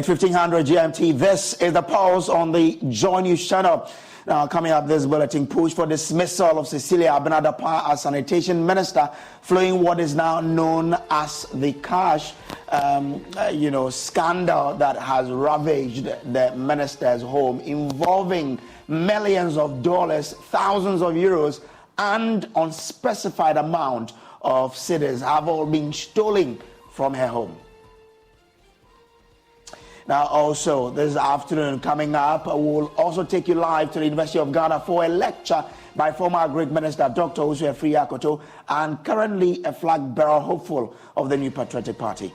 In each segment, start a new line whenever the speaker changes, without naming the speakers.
1500 GMT. This is the pulse on the Joy News channel. Now, coming up, this bulletin: push for dismissal of Cecilia Dapaah as Sanitation Minister, following what is now known as the cash, scandal that has ravaged the minister's home, involving millions of dollars, thousands of euros, and unspecified amount of cedis have all been stolen from her home. Now, also this afternoon, coming up, we'll also take you live to the University of Ghana for a lecture by former Greek Minister Dr. Osue Friakoto, and currently a flag bearer hopeful of the New Patriotic Party.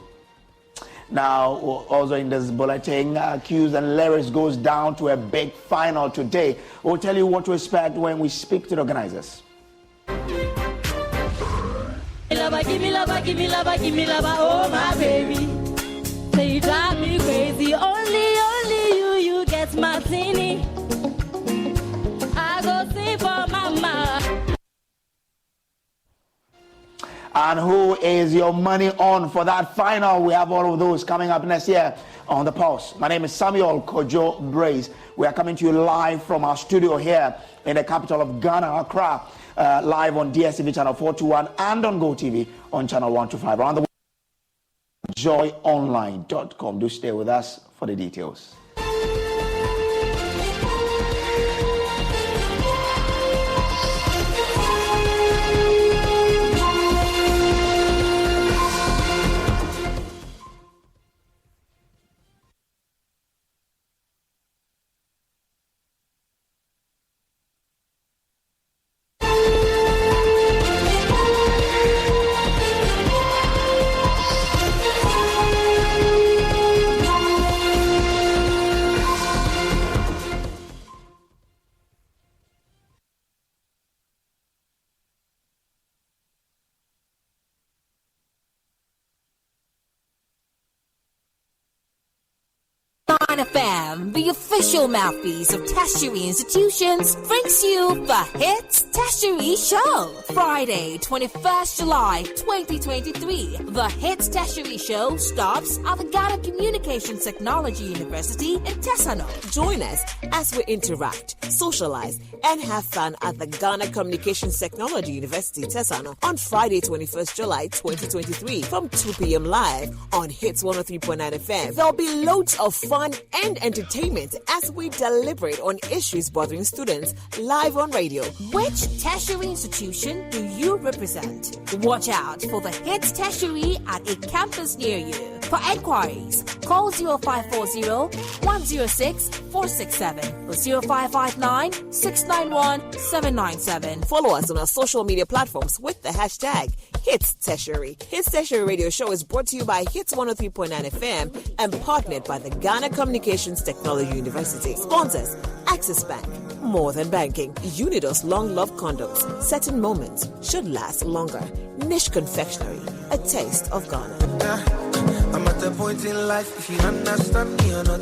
Now, also in this bulletin, Q's and Lyrics goes down to a big final today. We'll tell you what to expect when we speak to the organizers.
Give me love, oh my baby. Say you drive me crazy, only you get martini. I go sing for mama.
And who is your money on for that final? We have all of those coming up next year on The Pulse. My name is Samuel Kojo Brace. We are coming to you live from our studio here in the capital of Ghana, Accra, live on DSTV channel 421 and on GoTV on channel 125. Around the world, joyonline.com. Do stay with us for the details.
FM, the official mouthpiece of tertiary institutions, brings you the Hits Tertiary Show. Friday, 21st July 2023. The Hits Tertiary Show stops at the Ghana Communications Technology University in Tesano.
Join us as we interact, socialize, and have fun at the Ghana Communications Technology University Tesano on Friday, 21st July 2023 from 2 p.m. live on Hits 103.9 FM. There'll be loads of fun and entertainment as we deliberate on issues bothering students live on radio.
Which tertiary institution do you represent? Watch out for the Hits Tertiary at a campus near you. For enquiries, call 0540-106-467 or 0559-691-797.
Follow us on our social media platforms with the hashtag Hits Tertiary. Hits Tertiary Radio Show is brought to you by Hits 103.9 FM and partnered by the Ghana Communications Technology University. Sponsors: Access Bank, More Than Banking, Unidos Long Love Condoms, Certain Moments Should Last Longer, Niche Confectionery, A Taste of Ghana.
I'm at the point in life, if you understand me or not,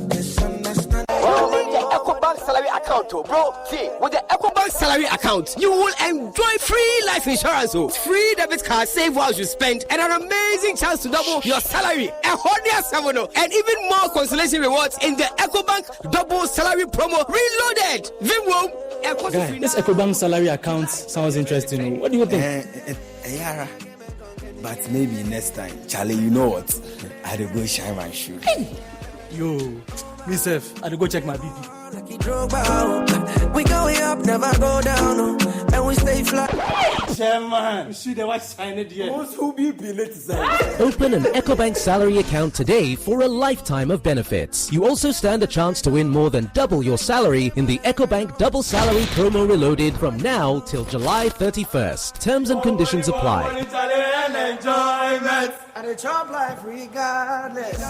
misunderstand.
EcoBank salary account, bro. See, with the EcoBank salary account, you will enjoy free life insurance, free debit card, save while you spend, and an amazing chance to double your salary. And even more consolation rewards in the EcoBank double salary promo reloaded.
Guy, this EcoBank salary account sounds interesting. What do you think?
Yara, but maybe next time, Charlie. You know what? I'll go shine my shoe.
Yo, myself, I'll go check my BP.
We going up, never go down, and we stay flat.
Chairman, you see the white sign it here.
Open an EcoBank salary account today for a lifetime of benefits. You also stand a chance to win more than double your salary in the EcoBank Double Salary Promo Reloaded from now till July 31st. Terms and conditions apply.
And a job life regardless.
This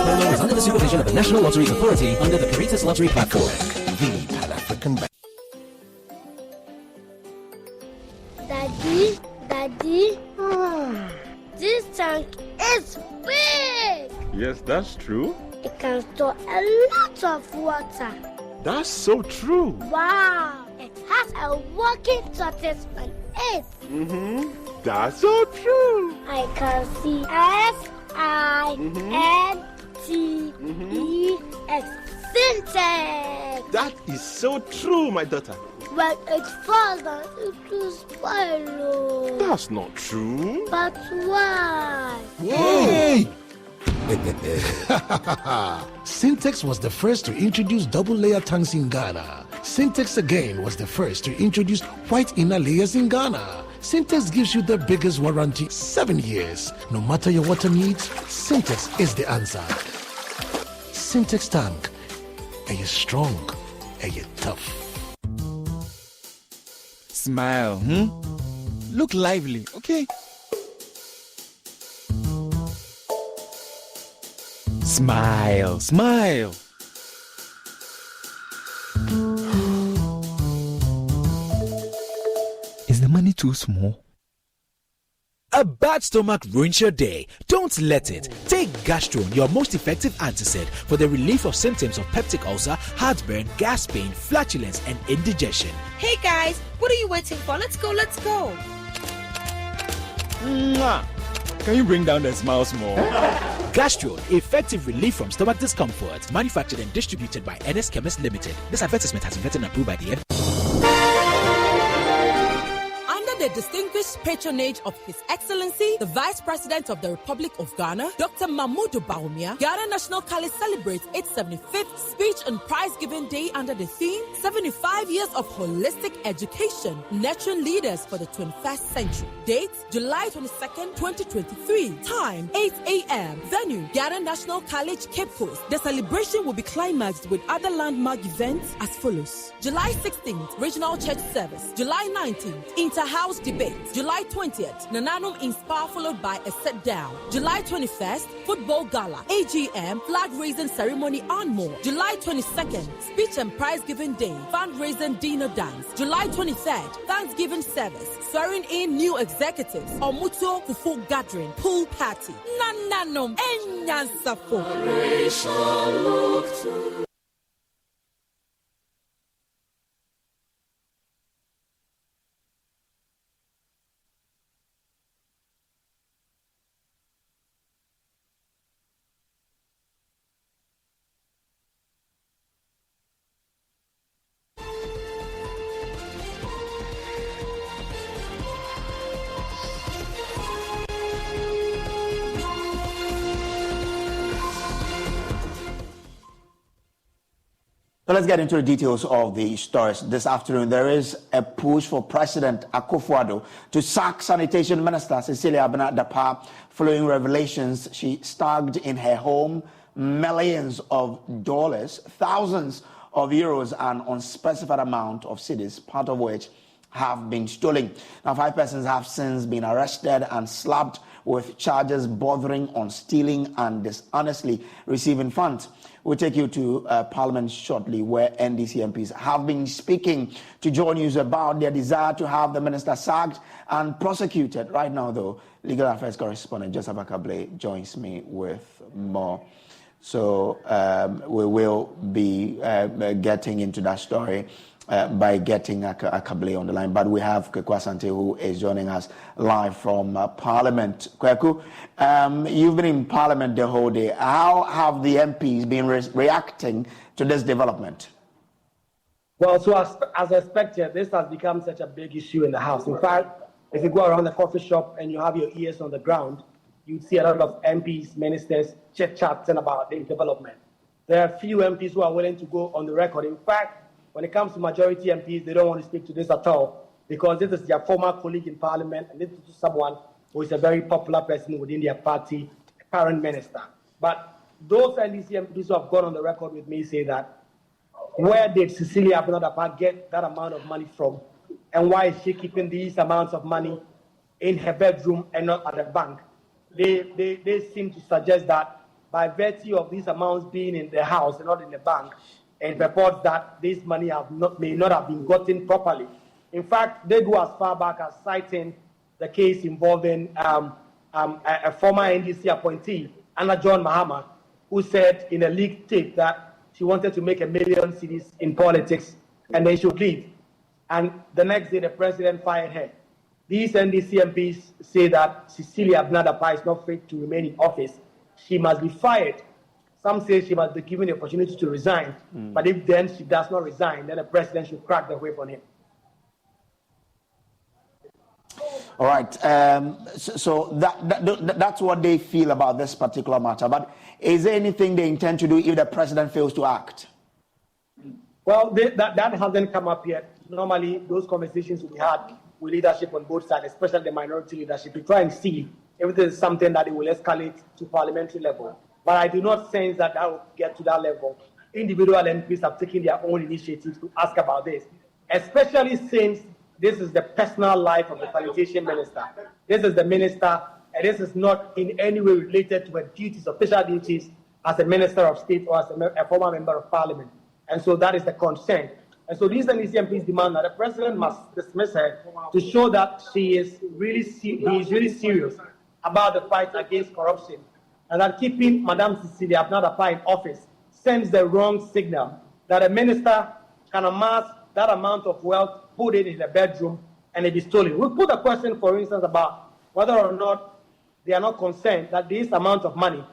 promo is under the supervision of the National Lottery Authority under the Caritas Lottery Platform.
The Pan-African Bank.
Daddy, this tank is big.
Yes, that's true.
It can store a lot of water.
That's so true.
Wow, it has a working tortoise on it.
That's so true.
I can see F-I-N Syntax.
That is so true, my daughter.
But it falls down, it will spoil.
That's not true.
But why?
Hey! Syntax was the first to introduce double-layer tanks in Ghana. Syntax again was the first to introduce white inner layers in Ghana. Syntax gives you the biggest warranty, 7 years. No matter your water needs, Syntax is the answer. Syntax tank. Are you strong? Are you tough?
Smile, Look lively, okay? Smile, smile. Is the money too small?
A bad stomach ruins your day. Don't let it. Take Gastron, your most effective antacid, for the relief of symptoms of peptic ulcer, heartburn, gas pain, flatulence, and indigestion.
Hey guys, what are you waiting for? Let's go, let's go.
Mwah. Can you bring down the smile small?
Gastron, effective relief from stomach discomfort. Manufactured and distributed by NS Chemist Limited. This advertisement has been vetted and approved by the
The distinguished patronage of His Excellency, the Vice President of the Republic of Ghana, Dr. Mahmoud Bawumia, Ghana National College celebrates its 75th Speech and Prize-Giving Day under the theme 75 Years of Holistic Education, Nurturing Leaders for the 21st Century. Date, July 22nd, 2023. Time, 8 a.m. Venue, Ghana National College, Cape Coast. The celebration will be climaxed with other landmark events as follows. July 16th, Regional Church Service. July 19th, Inter-House Debate. July 20th, Nananum Inspire followed by a sit down. July 21st, Football Gala, AGM, Flag Raising Ceremony and more. July 22nd, Speech and Prize Giving Day, Fundraising Dinner Dance. July 23rd, Thanksgiving Service, swearing in new executives, Omuto Fufu Gathering, Pool Party. Nananum Enyansafo.
So let's get into the details of the stories this afternoon. There is a push for President Akufo-Addo to sack Sanitation Minister Cecilia Dapaah following revelations she stacked in her home millions of dollars, thousands of euros, and unspecified amount of cedis, part of which have been stolen. Now, 5 persons have since been arrested and slapped with charges bordering on stealing and dishonestly receiving funds. We'll take you to Parliament shortly, where NDC MPs have been speaking to Joy News about their desire to have the minister sacked and prosecuted. Right now, though, Legal Affairs correspondent Joseph Akable joins me with more. So we will be getting into that story by getting Akable on the line. But we have Kweku Asante, who is joining us live from Parliament. Kweku, you've been in Parliament the whole day. How have the MPs been reacting to this development?
Well, so as expected, this has become such a big issue in the House. In fact, if you go around the coffee shop and you have your ears on the ground, you'd see a lot of MPs, ministers, chit-chatting about the development. There are few MPs who are willing to go on the record. In fact, when it comes to majority MPs, they don't want to speak to this at all because this is their former colleague in Parliament and this is someone who is a very popular person within their party, the current minister. But those NDC MPs who have gone on the record with me say that where did Cecilia Dapaah get that amount of money from, and why is she keeping these amounts of money in her bedroom and not at the bank? They seem to suggest that by virtue of these amounts being in the house and not in the bank, and reports that this money may not have been gotten properly. In fact, they go as far back as citing the case involving a former NDC appointee, Anna John Mahama, who said in a leaked tape that she wanted to make 1 million cedis in politics and then she would leave. And the next day, the president fired her. These NDC MPs say that Cecilia Dapaah is not fit to remain in office. She must be fired. some say she must be given the opportunity to resign. But if then she does not resign, then the president should crack the whip on him.
All right. So that's what they feel about this particular matter. But is there anything they intend to do if the president fails to act?
Well, that hasn't come up yet. Normally, those conversations will be had with leadership on both sides, especially the minority leadership, to try and see if there is something that it will escalate to parliamentary level. But I do not sense that will get to that level. Individual MPs have taken their own initiative to ask about this, especially since this is the personal life of the Sanitation Minister. This is the minister, and this is not in any way related to her duties, official duties, as a Minister of State or as a former Member of Parliament. And so that is the concern. And so these NDC MPs demand that the president must dismiss her to show that he is really serious about the fight against corruption, and that keeping Madam Cecilia Dapaah in office sends the wrong signal that a minister can amass that amount of wealth, put it in a bedroom, and it be stolen. We put a question, for instance, about whether or not they are not concerned that this amount of money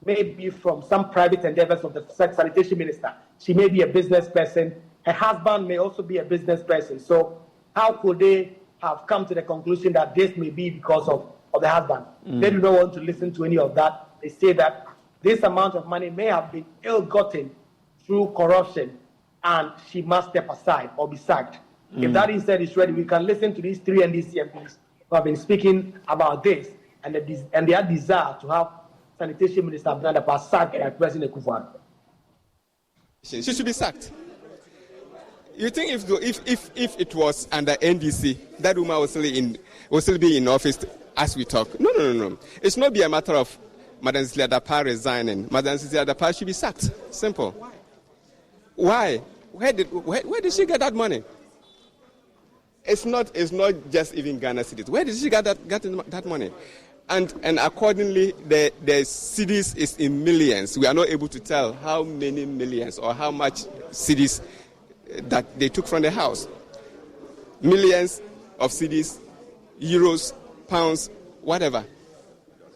may be from some private endeavors of the Sanitation Minister. She may be a business person. Her husband may also be a business person. So how could they have come to the conclusion that this may be because of the husband? They do not want to listen to any of that. They say that this amount of money may have been ill-gotten through corruption, and she must step aside or be sacked. If that instead is ready, we can listen to these 3 NDC MPs who have been speaking about this and their desire to have Sanitation Minister Dapaah sacked by President Kufuor.
She should be sacked. You think if it was under NDC, that woman will still be in office as we talk? No. It's not be a matter of Madam Cecilia Dapaah resigning. Madam Cecilia Dapaah should be sacked. Simple. Why? Where did she get that money? It's not just even Ghana citizens. Where did she get that money? And accordingly, the cedis is in millions. We are not able to tell how many millions or how much cedis that they took from the house. Millions of cedis, euros, pounds, whatever.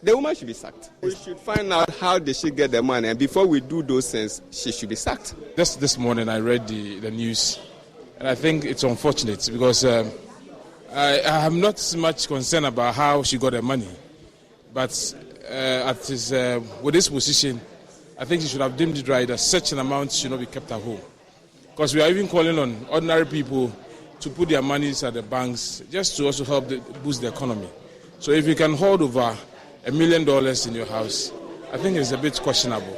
The woman should be sacked. We should find out how did she get the money, and before we do those things, she should be sacked.
Just this morning I read the news, and I think it's unfortunate because I am not much concerned about how she got the money. But with this position, I think she should have deemed it right that such an amount should not be kept at home. Because we are even calling on ordinary people to put their monies at the banks just to also help boost the economy. So if you can hold over $1 million in your house, I think it's a bit questionable.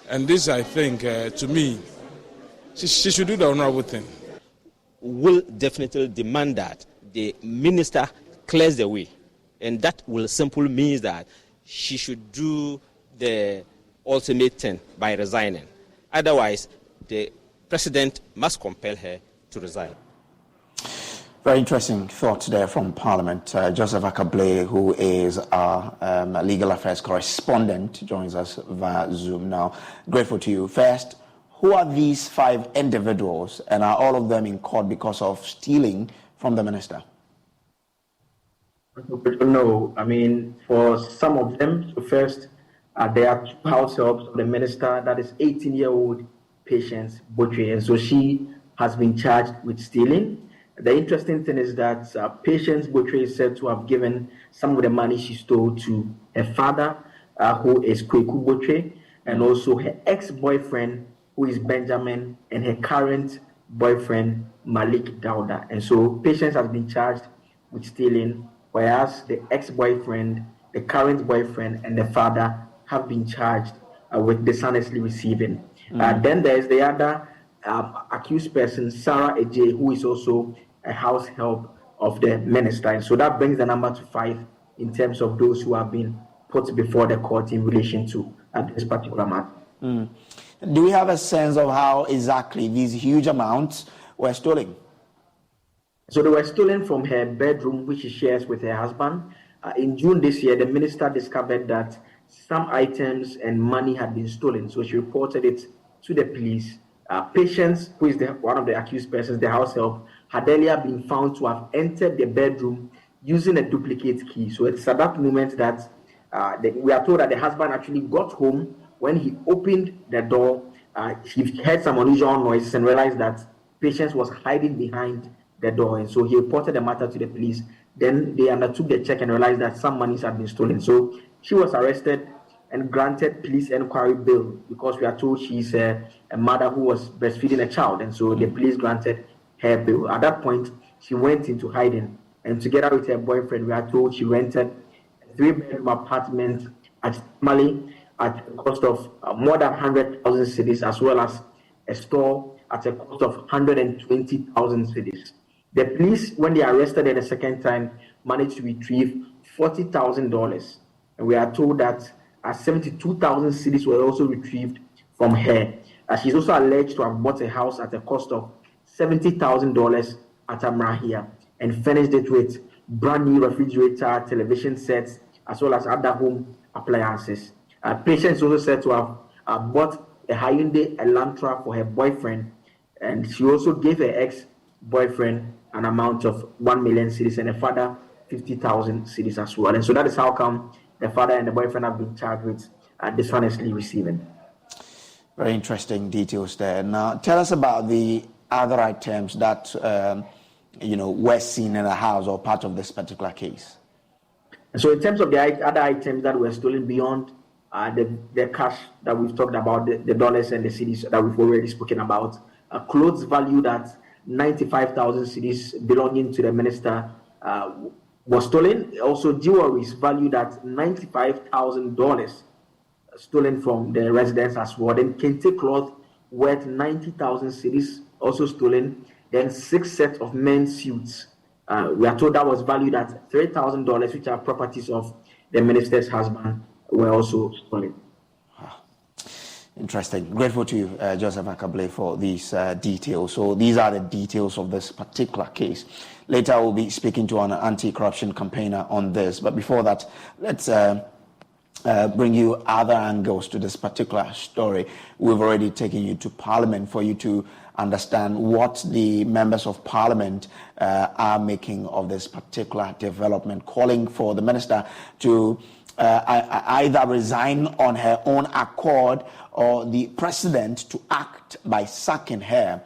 And this, I think, to me, she should do the honorable thing.
Will definitely demand that the minister clears the way. And that will simply mean that she should do the ultimate thing by resigning. Otherwise, the president must compel her to resign.
Very interesting thoughts there from Parliament. Joseph Akable, who is our legal affairs correspondent, joins us via Zoom now. Grateful to you. First, who are these 5 individuals, and are all of them in court because of stealing from the minister?
No, I mean, for some of them, so first, there are 2 house helps of the minister, that is 18-year-old Patience Botwe, and so she has been charged with stealing. The interesting thing is that Patience Botwe is said to have given some of the money she stole to her father, who is Kweku Botwe, and also her ex-boyfriend, who is Benjamin, and her current boyfriend, Malik Dauda. And so Patience has been charged with stealing, whereas the ex-boyfriend, the current boyfriend, and the father have been charged with dishonestly receiving. Then there's the other accused person, Sarah Ejay, who is also a house help of the minister. And so that brings the number to 5 in terms of those who have been put before the court in relation to this particular matter.
Do we have a sense of how exactly these huge amounts were stolen?
So they were stolen from her bedroom, which she shares with her husband. In June this year, the minister discovered that some items and money had been stolen. So she reported it to the police. Patience, who is one of the accused persons, the house help, had earlier been found to have entered the bedroom using a duplicate key. So it's at that moment that we are told that the husband actually got home when he opened the door, he heard some unusual noises and realized that Patience was hiding behind the door, and so he reported the matter to the police. Then they undertook the check and realized that some monies had been stolen. So she was arrested and granted police inquiry bail because we are told she's a mother who was breastfeeding a child, and so the police granted her bail. At that point, she went into hiding, and together with her boyfriend, we are told she rented a 3-bedroom apartment at Mali at a cost of more than 100,000 cedis, as well as a store at a cost of 120,000 cedis. The police, when they arrested her the second time, managed to retrieve $40,000, and we are told that 72,000 cedis were also retrieved from her. She's also alleged to have bought a house at a cost of $70,000 at Amrahia and furnished it with brand new refrigerator, television sets, as well as other home appliances. Patience also said to have bought a Hyundai Elantra for her boyfriend, and she also gave her ex-boyfriend an amount of 1 million cedis and her father 50,000 cedis as well. And so that is how come the father and the boyfriend have been charged with dishonestly receiving.
Very interesting details there. Now, tell us about the other items that were seen in the house or part of this particular case.
So in terms of the other items that were stolen beyond the cash that we've talked about, the dollars and the cedis that we've already spoken about, clothes valued at 95,000 cedis belonging to the minister was stolen. Also, jewelry valued at $95,000 stolen from the residence as well. Then kente cloth worth 90,000 cedis also stolen. Then 6 sets of men's suits. We are told that was valued at $3,000, which are properties of the minister's husband, were also stolen.
Interesting. Grateful to you, Joseph Akable, for these details. So these are the details of this particular case. Later, we'll be speaking to an anti-corruption campaigner on this. But before that, let's bring you other angles to this particular story. We've already taken you to Parliament for you to understand what the members of Parliament are making of this particular development, calling for the minister to either resign on her own accord or the president to act by sacking her.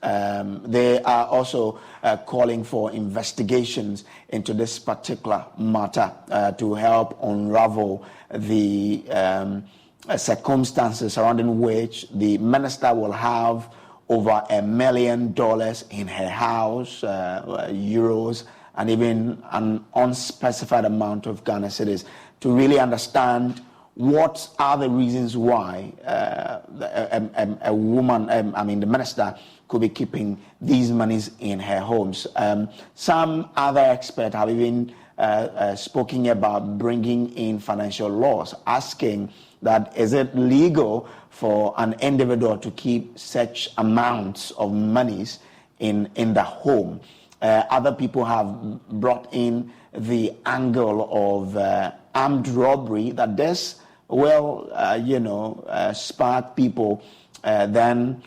They are also calling for investigations into this particular matter to help unravel the circumstances surrounding which the minister will have over $1 million in her house, euros, and even an unspecified amount of Ghana cedis, to really understand what are the reasons why a woman, the minister, could be keeping these monies in her homes. Some other experts have even spoken about bringing in financial laws, asking that is it legal for an individual to keep such amounts of monies in the home. Other people have brought in the angle of armed robbery, that this will, spark people then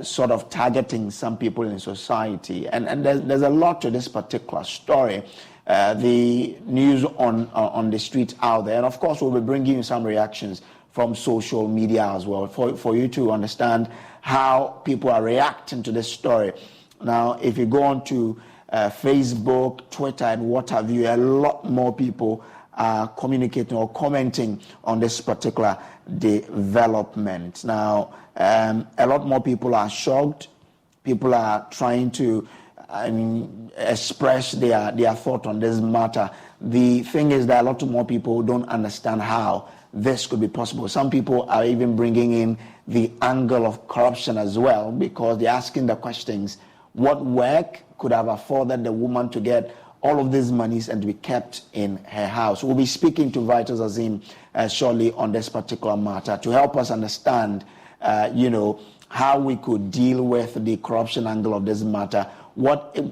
sort of targeting some people in society. And there's a lot to this particular story. The news on the street out there. And of course, we'll be bringing you some reactions from social media as well for you to understand how people are reacting to this story. Now, if you go on to Facebook, Twitter, and what have you, a lot more people are communicating or commenting on this particular development. Now, a lot more people are shocked. People are trying to express their thought on this matter. The thing is that a lot more people don't understand how this could be possible. Some people are even bringing in the angle of corruption as well, because they're asking the questions, what work could have afforded the woman to get all of these monies and to be kept in her house? We'll be speaking to Vitus Azim shortly on this particular matter to help us understand, how we could deal with the corruption angle of this matter.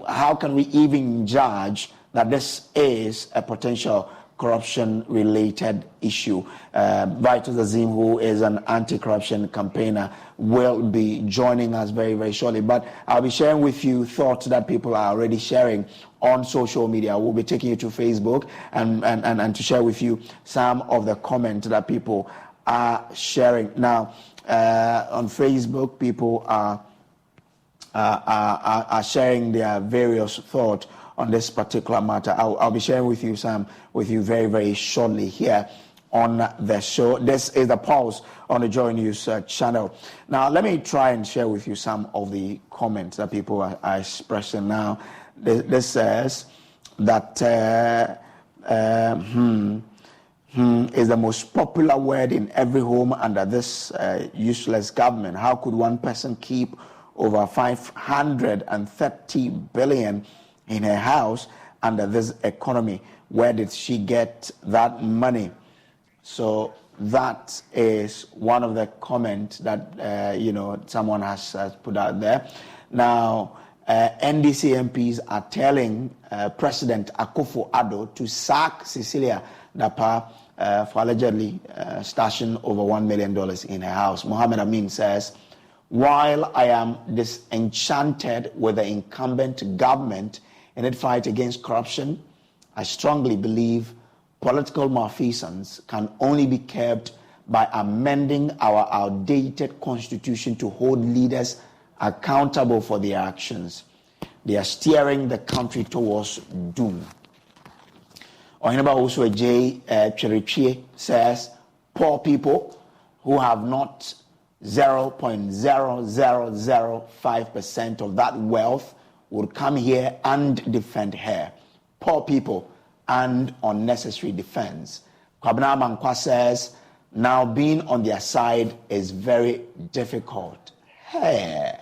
How can we even judge that this is a potential corruption-related issue? Vitus Azim, who is an anti-corruption campaigner, will be joining us very, very shortly. But I'll be sharing with you thoughts that people are already sharing on social media. We'll be taking you to Facebook and to share with you some of the comments that people are sharing. Now, on Facebook, people are sharing their various thoughts on this particular matter. I'll be sharing with you some very, very shortly here on the show. This is the Pulse on the Joy News channel. Now, let me try and share with you some of the comments that people are expressing now. This says that is the most popular word in every home under this useless government. How could one person keep over 530 billion in her house under this economy? Where did she get that money? So that is one of the comments that someone has put out there. Now, NDC MPs are telling President Akufo-Addo to sack Cecilia Dapaah for allegedly stashing over $1 million in her house. Mohammed Amin says, while I am disenchanted with the incumbent government in its fight against corruption, I strongly believe political malfeasance can only be curbed by amending our outdated constitution to hold leaders accountable for their actions. They are steering the country towards doom. Ohinaba also J. Cherichie says, poor people who have not 0.0005% of that wealth would come here and defend her. Poor people and unnecessary defense. Kwabena Mankwa says, now being on their side is very difficult. Hey.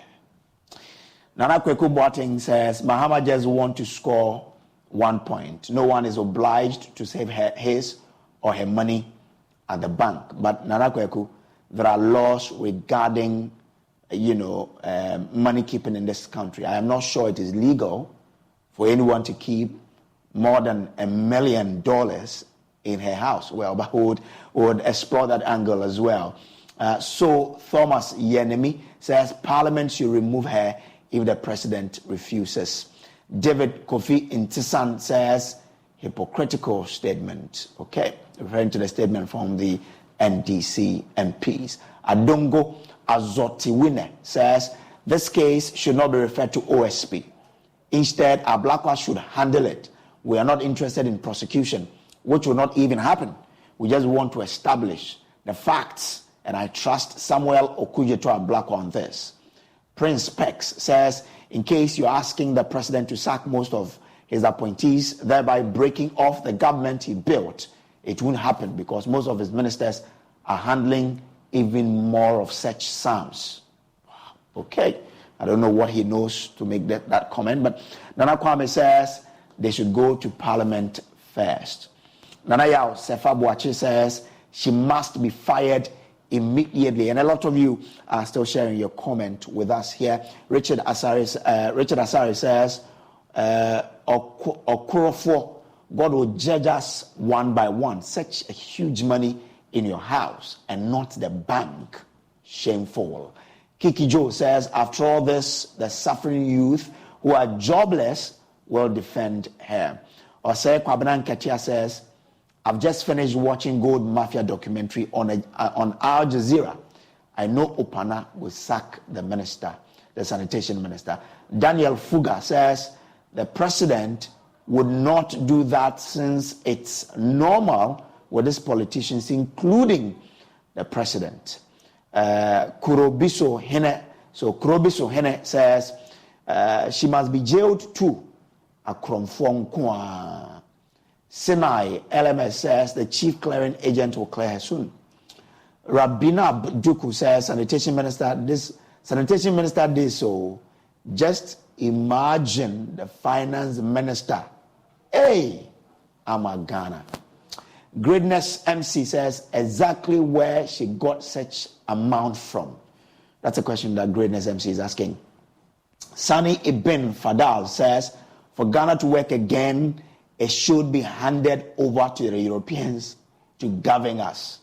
Nana Kweku Boateng says, Mahama just want to score 1 point. No one is obliged to save his or her money at the bank. But Nana Kweku, there are laws regarding, money keeping in this country. I am not sure it is legal for anyone to keep more than $1 million in her house. Well, but would explore that angle as well. So Thomas Yenemi says Parliament should remove her if the president refuses. David Kofi Intisan says hypocritical statement. Okay, referring to the statement from the NDC MPs. Adongo Azotiwine says this case should not be referred to OSP. Instead, our Blackwa should handle it. We are not interested in prosecution, which will not even happen. We just want to establish the facts, and I trust Samuel Okujeto and Blackwa on this. Prince Pex says, in case you're asking the president to sack most of his appointees, thereby breaking off the government he built, it won't happen because most of his ministers are handling even more of such sums. Okay, I don't know what he knows to make that comment, but Nana Kwame says they should go to Parliament first. Nana Yao Sefa Boachi says she must be fired immediately, and a lot of you are still sharing your comment with us here. Richard Asari says, Okurofo, God will judge us one by one. Such a huge money in your house and not the bank. Shameful. Kiki Joe says, after all this, the suffering youth who are jobless will defend her. Osei Kwabenan Ketia says, I've just finished watching Gold Mafia documentary on Al Jazeera. I know Opana will sack the minister, the sanitation minister. Daniel Fuga says the president would not do that since it's normal with these politicians, including the president. Kurobiso Hene says she must be jailed too. Akromfong Sinai LMS says the chief clearing agent will clear her soon. Rabina Duku says sanitation minister did so. Just imagine the finance minister. Hey, I'm a Ghana. Greatness MC says exactly where she got such amount from. That's a question that Greatness MC is asking. Sani Ibn Fadal says for Ghana to work again, it should be handed over to the Europeans to govern us.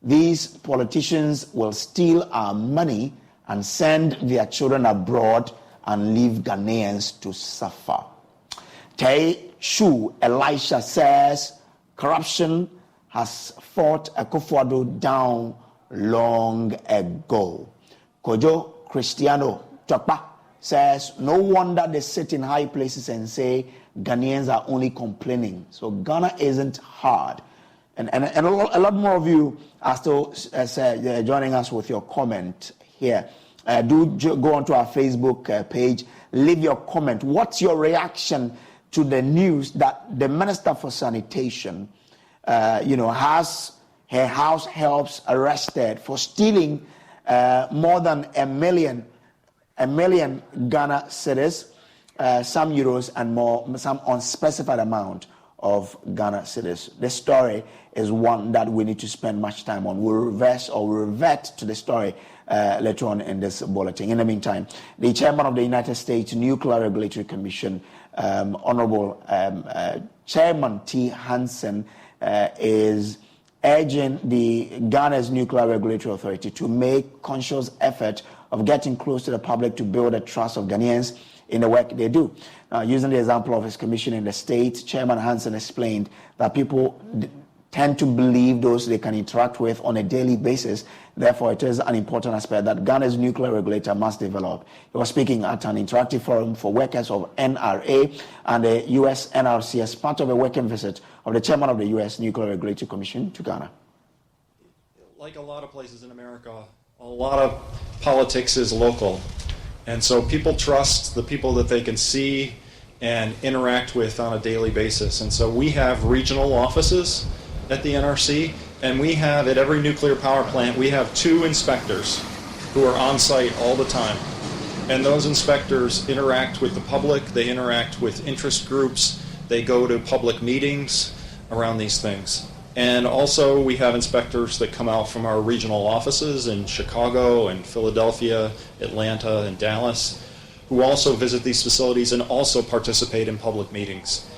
These politicians will steal our money and send their children abroad and leave Ghanaians to suffer. Tay Shu Elisha says corruption has fought Akufo-Addo down long ago. Kojo Cristiano Dapaah says, no wonder they sit in high places and say Ghanaians are only complaining. So Ghana isn't hard. And a lot more of you are still joining us with your comment here. Do go onto our Facebook page, leave your comment. What's your reaction to the news that the Minister for Sanitation, has her house helps arrested for stealing more than a million Ghana cedis, some euros and more, some unspecified amount of Ghana cedis. This story is one that we need to spend much time on. We'll revert to the story later on in this bulletin. In the meantime, the chairman of the United States Nuclear Regulatory Commission, Honorable Chairman T. Hansen, is urging the Ghana's Nuclear Regulatory Authority to make conscious effort of getting close to the public to build a trust of Ghanaians in the work they do. Now, using the example of his commission in the state, Chairman Hansen explained that people tend to believe those they can interact with on a daily basis. Therefore, it is an important aspect that Ghana's nuclear regulator must develop. He was speaking at an interactive forum for workers of NRA and the U.S. NRC as part of a working visit of the chairman of the U.S. Nuclear Regulatory Commission to Ghana.
Like a lot of places in America, a lot of politics is local. And so people trust the people that they can see and interact with on a daily basis. And so we have regional offices at the NRC, and we have at every nuclear power plant, we have 2 inspectors who are on site all the time. And those inspectors interact with the public, they interact with interest groups, they go to public meetings around these things. And also we have inspectors that come out from our regional offices in Chicago and Philadelphia, Atlanta, and Dallas, who also visit these facilities and also participate in public meetings.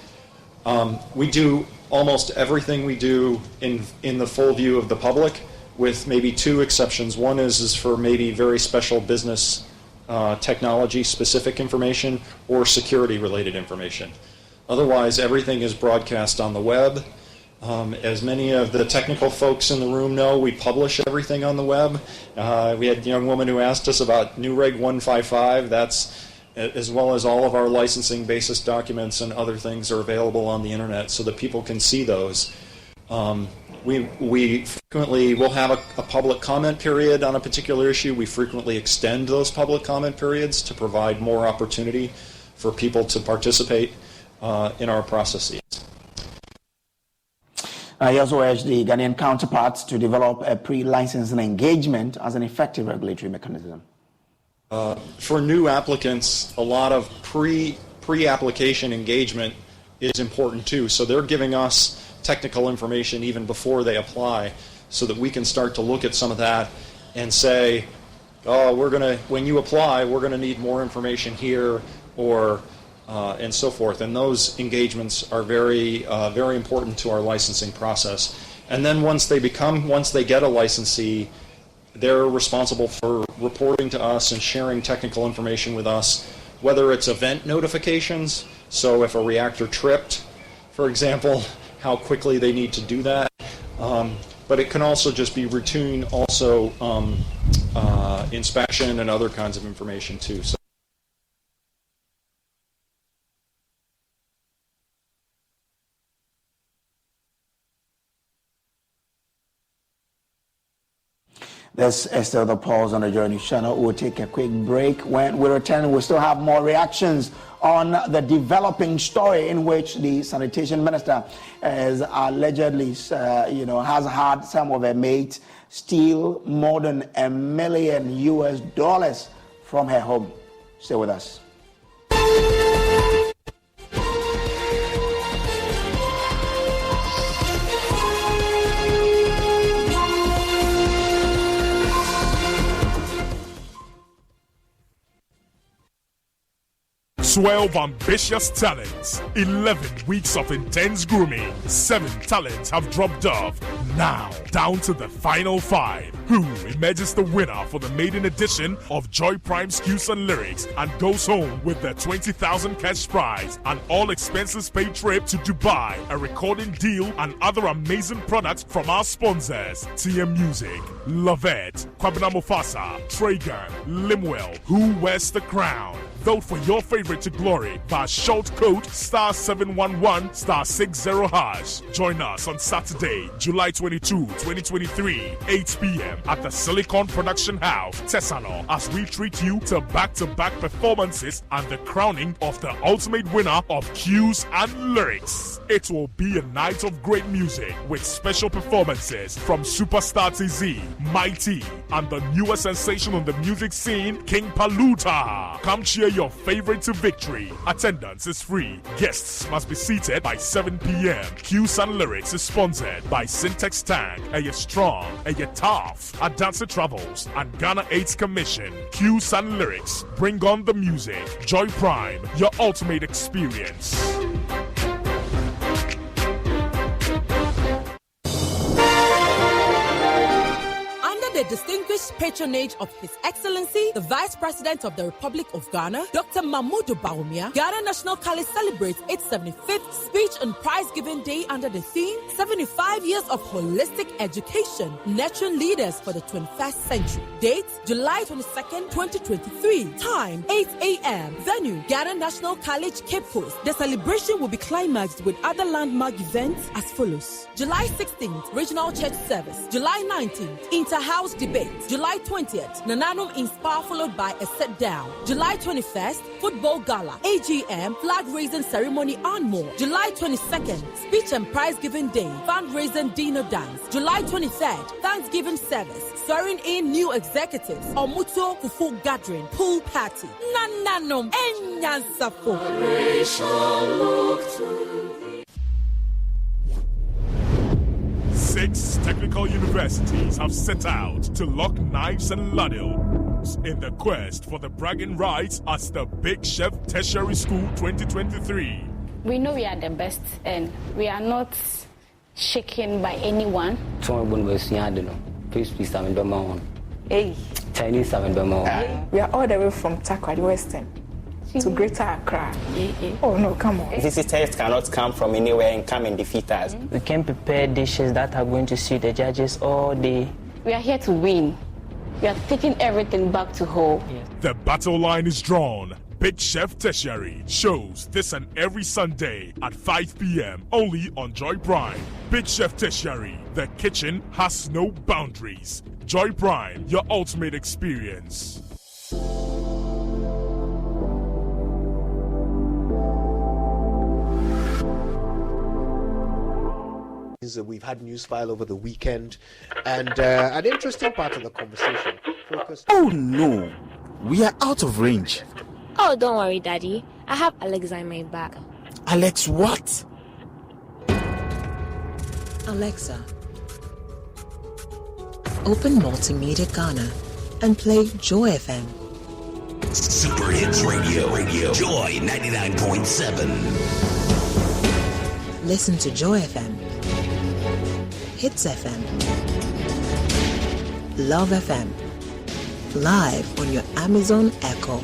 We do almost everything we do in the full view of the public, with maybe 2 exceptions. One is for maybe very special business technology specific information or security related information. Otherwise, everything is broadcast on the web. As many of the technical folks in the room know, we publish everything on the web. We had a young woman who asked us about New Reg 155. That's as well as all of our licensing basis documents and other things are available on the internet so that people can see those. We frequently will have a public comment period on a particular issue. We frequently extend those public comment periods to provide more opportunity for people to participate in our processes.
He also urged the Ghanaian counterparts to develop a pre-licensing engagement as an effective regulatory mechanism.
For new applicants, a lot of pre-application engagement is important too. So they're giving us technical information even before they apply, so that we can start to look at some of that and say, oh, when you apply, we're gonna need more information here, or and so forth. And those engagements are very important to our licensing process. And then once they get a licensee, they're responsible for reporting to us and sharing technical information with us, whether it's event notifications, so if a reactor tripped, for example, how quickly they need to do that. But it can also just be routine, also inspection and other kinds of information too. So
this is still the Pulse on the Journey channel. We'll take a quick break. When we return, we'll still have more reactions on the developing story in which the Sanitation Minister is allegedly, has had some of her mates steal more than $1 million from her home. Stay with us.
12 ambitious talents, 11 weeks of intense grooming, 7 talents have dropped off. Now, down to the final 5. Who emerges the winner for the maiden edition of Joy Prime's Cues and Lyrics and goes home with their 20,000 cash prize, an all expenses paid trip to Dubai, a recording deal, and other amazing products from our sponsors: TM Music, Lovette, Kwabena Mufasa, Traeger, Limwell. Who wears the crown? Vote for your favorite to glory by short code *711 *60#. Join us on Saturday, July 22, 2023, 8 p.m. at the Silicon Production House, Tesano, as we treat you to back-to-back performances and the crowning of the ultimate winner of Cues and Lyrics. It will be a night of great music with special performances from Superstar TZ, Mighty, and the newest sensation on the music scene, King Paluta. Come cheer your favorite to victory. Attendance is free. Guests must be seated by 7 p.m. Cues and Lyrics is sponsored by Syntax Tank, Aya Strong, Aya Tough, Adansa Travels, and Ghana AIDS Commission. Cues and Lyrics, bring on the music. Joy Prime, your ultimate experience.
The distinguished patronage of His Excellency, the Vice President of the Republic of Ghana, Dr. Mamudu Bawumia, Ghana National College celebrates its 75th Speech and Prize-Giving Day under the theme 75 Years of Holistic Education, Nurturing Leaders for the 21st Century. Date, July 22nd, 2023. Time, 8 a.m. Venue, Ghana National College, Cape Coast. The celebration will be climaxed with other landmark events as follows. July 16th, Regional Church Service. July 19th, Inter-House Debate. July 20th, Nananum Inspire followed by a sit down. July 21st, Football Gala, AGM, Flag Raising Ceremony and more. July 22nd, Speech and Prize Giving Day, Fundraising Dinner Dance. July 23rd, Thanksgiving Service, swearing in new executives, Omuto Fufu Gathering, Pool Party. Nananum Enyansafo.
6 technical universities have set out to lock knives and ladles in the quest for the bragging rights as the Big Chef Tertiary School 2023.
We know we are the best and we are not shaken by anyone.
Hey.
Chinese
We are all the way from Takoradi Western to Greater Accra. Oh no, come on.
Visitors cannot come from anywhere and come and defeat us.
We can prepare dishes that are going to suit the judges all day.
We are here to win. We are taking everything back to whole.
The battle line is drawn. Big Chef Tertiary shows this and every Sunday at 5 p.m. only on Joy Prime. Big Chef Tertiary, the kitchen has no boundaries. Joy Prime, your ultimate experience.
We've had news file over the weekend, and an interesting part of the conversation focused.
Oh no, we are out of range.
Oh, don't worry, Daddy. I have Alexa in my bag.
Alex, what?
Alexa, open Multimedia Ghana and play Joy FM.
Super Hits Radio, Joy 99.7.
Listen to Joy FM, Hits FM, Love FM, live on your Amazon Echo.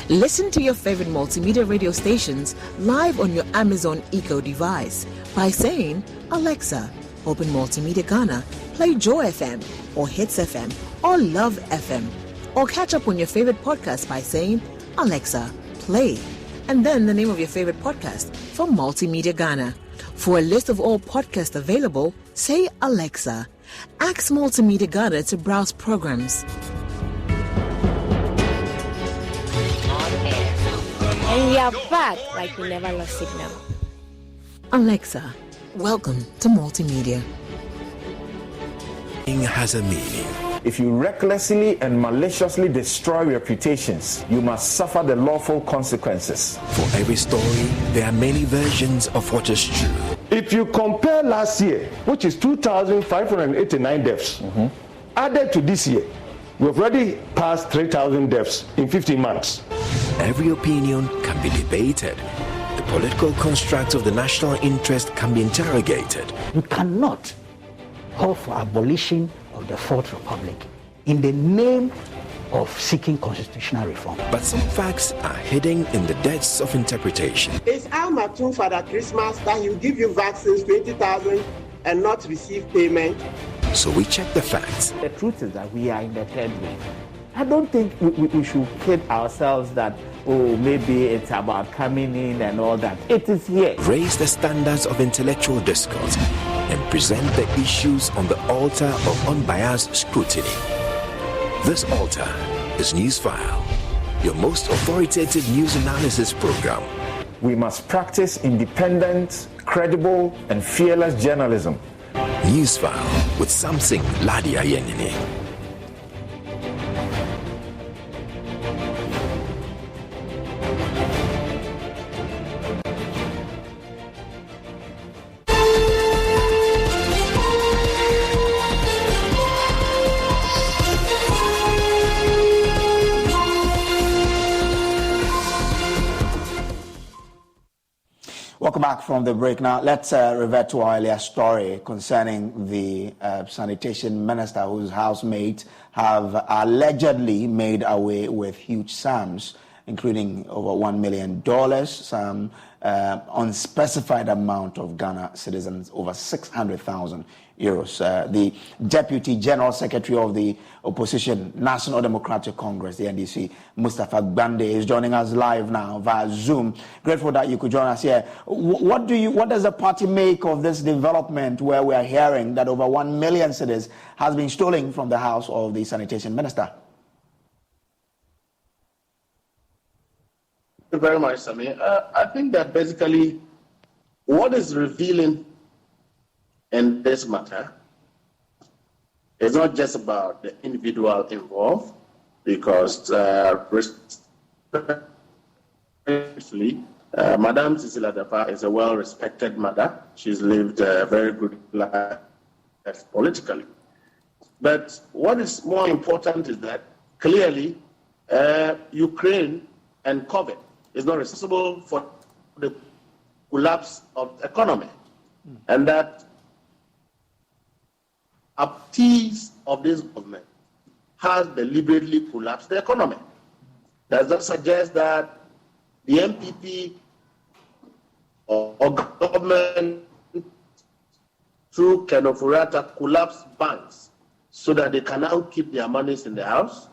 Listen to your favorite multimedia radio stations live on your Amazon Echo device by saying, Alexa, open Multimedia Ghana, play Joy FM or Hits FM or Love FM. Or catch up on your favorite podcast by saying, Alexa, play, and then the name of your favorite podcast from Multimedia Ghana. For a list of all podcasts available, say Alexa. Ask Multimedia Ghana to browse programs.
And we are back like we never lost signal.
Alexa, welcome to Multimedia.
Has a meaning.
If you recklessly and maliciously destroy reputations, you must suffer the lawful consequences.
For every story, there are many versions of what is true.
If you compare last year, which is 2,589 deaths, added to this year, We've already passed 3,000 deaths in 15 months.
Every opinion can be debated. The political construct of the national interest can be interrogated.
You cannot call for abolition of the Fourth Republic in the name of seeking constitutional reform.
But some facts are hidden in the depths of interpretation.
It's Alma too, Father Christmas, that he'll give you vaccines, 20,000, and not receive payment.
So we check the facts.
The truth is that we are in the third wave. I don't think we should kid ourselves that, oh, maybe it's about coming in and all that. It is here.
Raise the standards of intellectual discourse and present the issues on the altar of unbiased scrutiny. This altar is Newsfile, your most authoritative news analysis program.
We must practice independent, credible, and fearless journalism.
Newsfile with Samson Ladia Yenini.
Welcome back from the break. Now, let's revert to our earlier story concerning the Sanitation Minister whose housemates have allegedly made away with huge sums, including over $1 million, some unspecified amount of Ghana citizens, over 600,000 euros. The Deputy General Secretary of the Opposition National Democratic Congress, the NDC, Mustafa Gbande, is joining us live now via Zoom. Grateful that you could join us here. What does the party make of this development where we are hearing that over 1 million cedis has been stolen from the house of the Sanitation Minister?
Thank you very much, Samir. I think that basically what is revealing in this matter is not just about the individual involved, because Madam Cecilia Dapaah is a well-respected mother. She's lived a very good life politically. But what is more important is that clearly Ukraine and COVID is not responsible for the collapse of the economy, and that appeals of this government has deliberately collapsed the economy. Does that suggest that the MPP or government through Kenofurata collapsed banks so that they can now keep their monies in the house?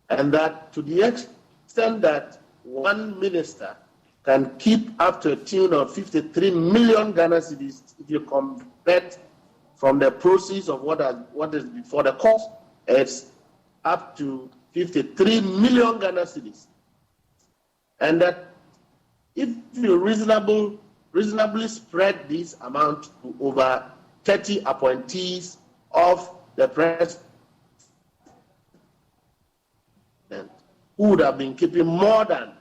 And that to the extent that one minister can keep up to a tune of 53 million Ghana cedis, if you convert from the proceeds of what is before the cost, it's up to 53 million Ghana cedis. And that if you reasonably spread this amount to over 30 appointees of the president, who would have been keeping more than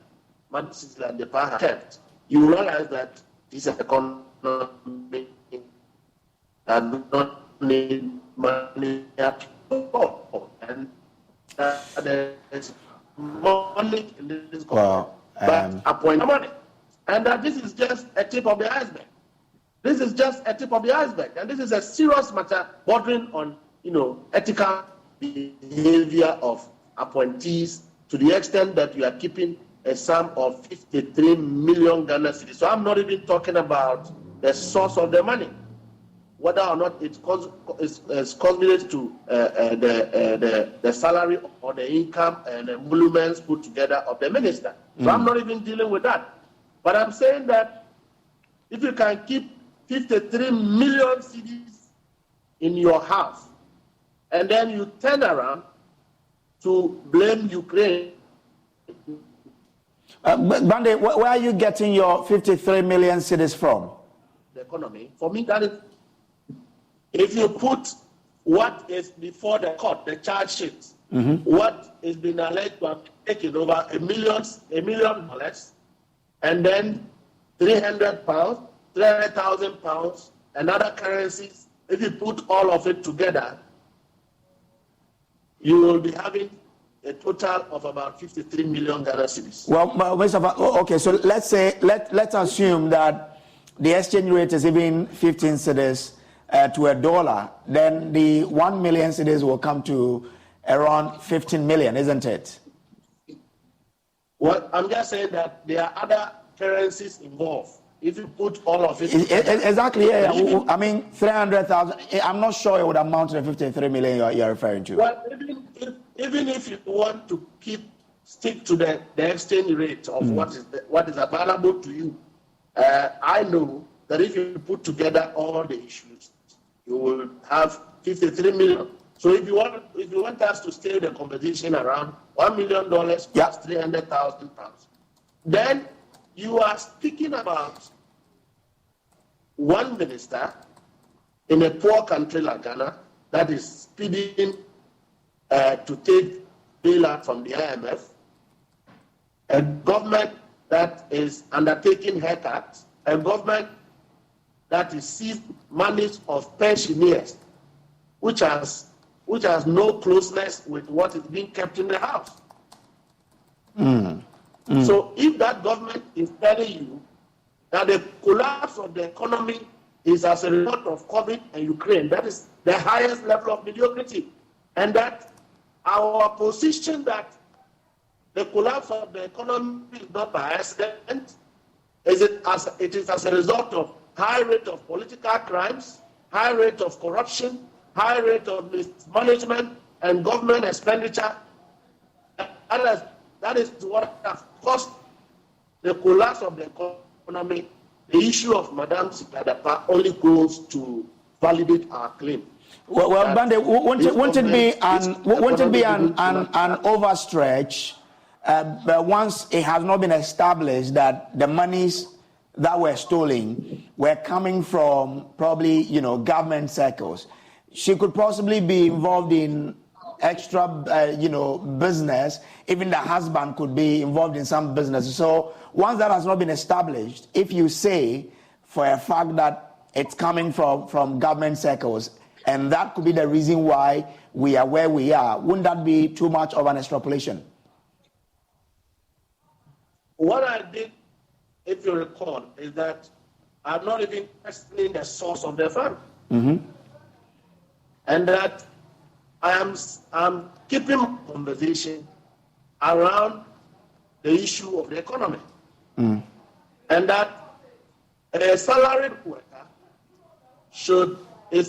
Madam Cecilia Dapaah kept, you realize that this economy does not need money at all. And there's money in this government, but appoint money. And that this is just a tip of the iceberg. This is just a tip of the iceberg. And this is a serious matter bordering on, ethical behavior of appointees, to the extent that you are keeping a sum of 53 million Ghana cedis. So I'm not even talking about the source of the money, whether or not it is correlated to the salary or the income and the emoluments put together of the minister. So I'm not even dealing with that. But I'm saying that if you can keep 53 million cedis in your house, and then you turn around to blame Ukraine.
Gbande, where are you getting your 53 million cedis from?
The economy. For me, that is, if you put what is before the court, the charge sheet, what is being alleged to have taken over $1 million, and then £300, 300,000 pounds, and other currencies, if you put all of it together, you will be having a total of about 53 million Ghana cedis.
Well, Mr. Okay, so let's assume that the exchange rate is even 15 cedis to $1. Then the 1 million cedis will come to around 15 million, isn't it?
Well, I'm just saying that there are other currencies involved. If you put all of it
exactly, yeah. I mean, 300,000. I'm not sure it would amount to the 53 million you're referring to.
Well, even if you want to stick to the exchange rate of what is available to you, I know that if you put together all the issues, you will have 53 million. So if you want us to stay the conversation around $1 million plus 300,000 pounds, then you are speaking about one minister in a poor country like Ghana that is speeding to take bailout from the IMF, a government that is undertaking haircuts, a government that is seized monies of pensioners, which has no closeness with what is being kept in the house. So if that government is telling you that the collapse of the economy is as a result of COVID and Ukraine, that is the highest level of mediocrity, and that our position that the collapse of the economy is not by accident, it is as a result of high rate of political crimes, high rate of corruption, high rate of mismanagement and government expenditure. That is what has caused the collapse of the economy. The issue of Madam Cecilia Dapaah only goes to validate our claim.
Well, Bande, won't it be an overstretch? But once it has not been established that the monies that were stolen were coming from probably government circles, she could possibly be involved in extra business. Even the husband could be involved in some business. So once that has not been established, if you say for a fact that it's coming from government circles, and that could be the reason why we are where we are, wouldn't that be too much of an extrapolation?
What I did, if you recall, is that I'm not even questioning the source of the fund. And that I'm keeping conversation around the issue of the economy. And that a salaried worker should be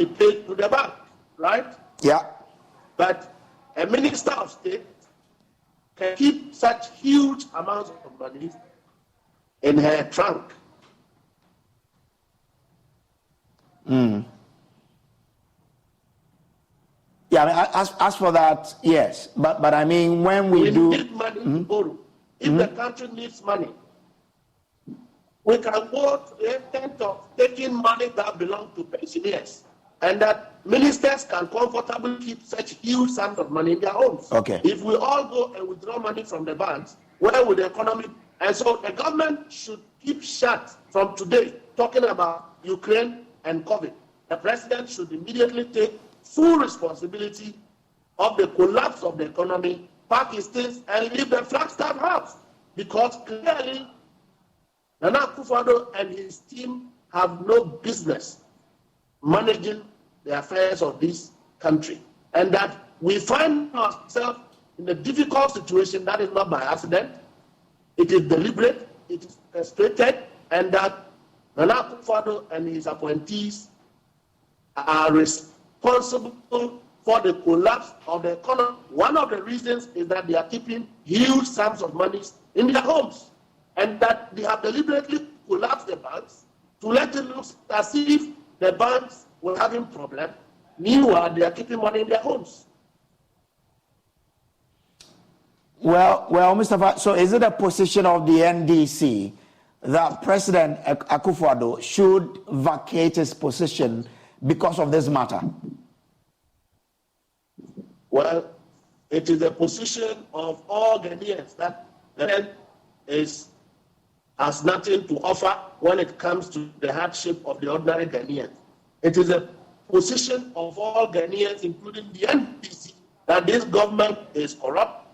paid to the bank, right?
Yeah.
But a minister of state can keep such huge amounts of money in her trunk.
Yeah, I mean, as for that, yes. But I mean, when we
need money to borrow. If the country needs money, we can go to the extent of taking money that belongs to pensioners, and that ministers can comfortably keep such huge sums of money in their homes.
Okay.
If we all go and withdraw money from the banks, where would the economy? And so the government should keep shut from today, talking about Ukraine and COVID. The president should immediately take full responsibility of the collapse of the economy, pack his things, and leave the Flagstaff House. Because clearly, Nana Akufo-Addo and his team have no business managing the affairs of this country. And that we find ourselves in a difficult situation that is not by accident. It is deliberate, it is frustrated, and that Nana Akufo-Addo and his appointees are responsible for the collapse of the economy. One of the reasons is that they are keeping huge sums of money in their homes, and that they have deliberately collapsed the banks to let it look as if the banks were having problems. Meanwhile, they are keeping money in their homes.
Well, Mr. So is it a position of the NDC that President Akufo-Addo should vacate his position because of this matter?
Well, it is a position of all Ghanaians that has nothing to offer when it comes to the hardship of the ordinary Ghanaian. It is a position of all Ghanaians, including the NDC, that this government is corrupt.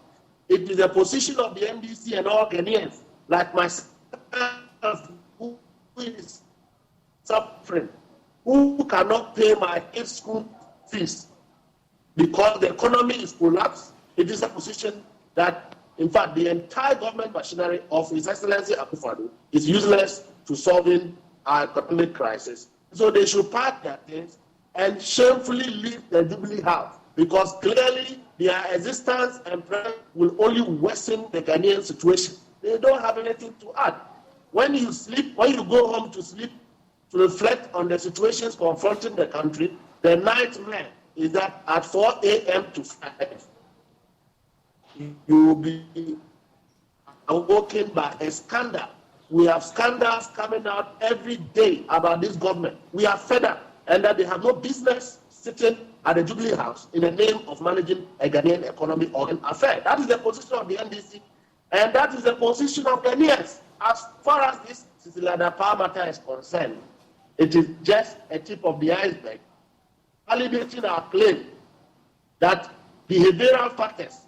It is a position of the NDC and all Ghanaians, like myself, who is suffering, who cannot pay my kids' school fees because the economy is collapsed. It is a position that, in fact, the entire government machinery of His Excellency Akufo-Addo is useless to solving our economic crisis. So they should pack their things and shamefully leave the Jubilee House, because clearly their existence and presence will only worsen the Ghanaian situation. They don't have anything to add. When you sleep, when you go home to sleep, to reflect on the situations confronting the country, the nightmare is that at 4 a.m. to 5, you will be awoken by a scandal. We have scandals coming out every day about this government. We are fed up, and that they have no business sitting at the Jubilee House in the name of managing a Ghanaian economy or an affair. That is the position of the NDC, and that is the position of Ghanaians. As far as this Cecilia Dapaah matter is concerned, it is just a tip of the iceberg, validating our claim that behavioral factors,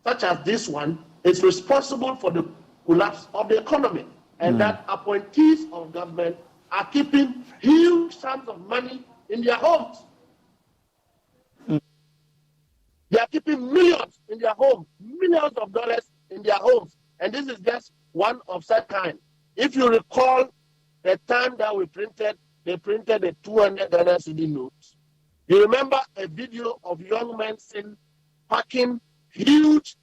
such as this one, is responsible for the collapse of the economy, and that appointees of government are keeping huge sums of money in their homes. They are keeping millions in their homes, millions of dollars in their homes, and this is just one of such kind. If you recall the time that they printed a 200 Ghana cedi notes. You remember a video of young men packing huge,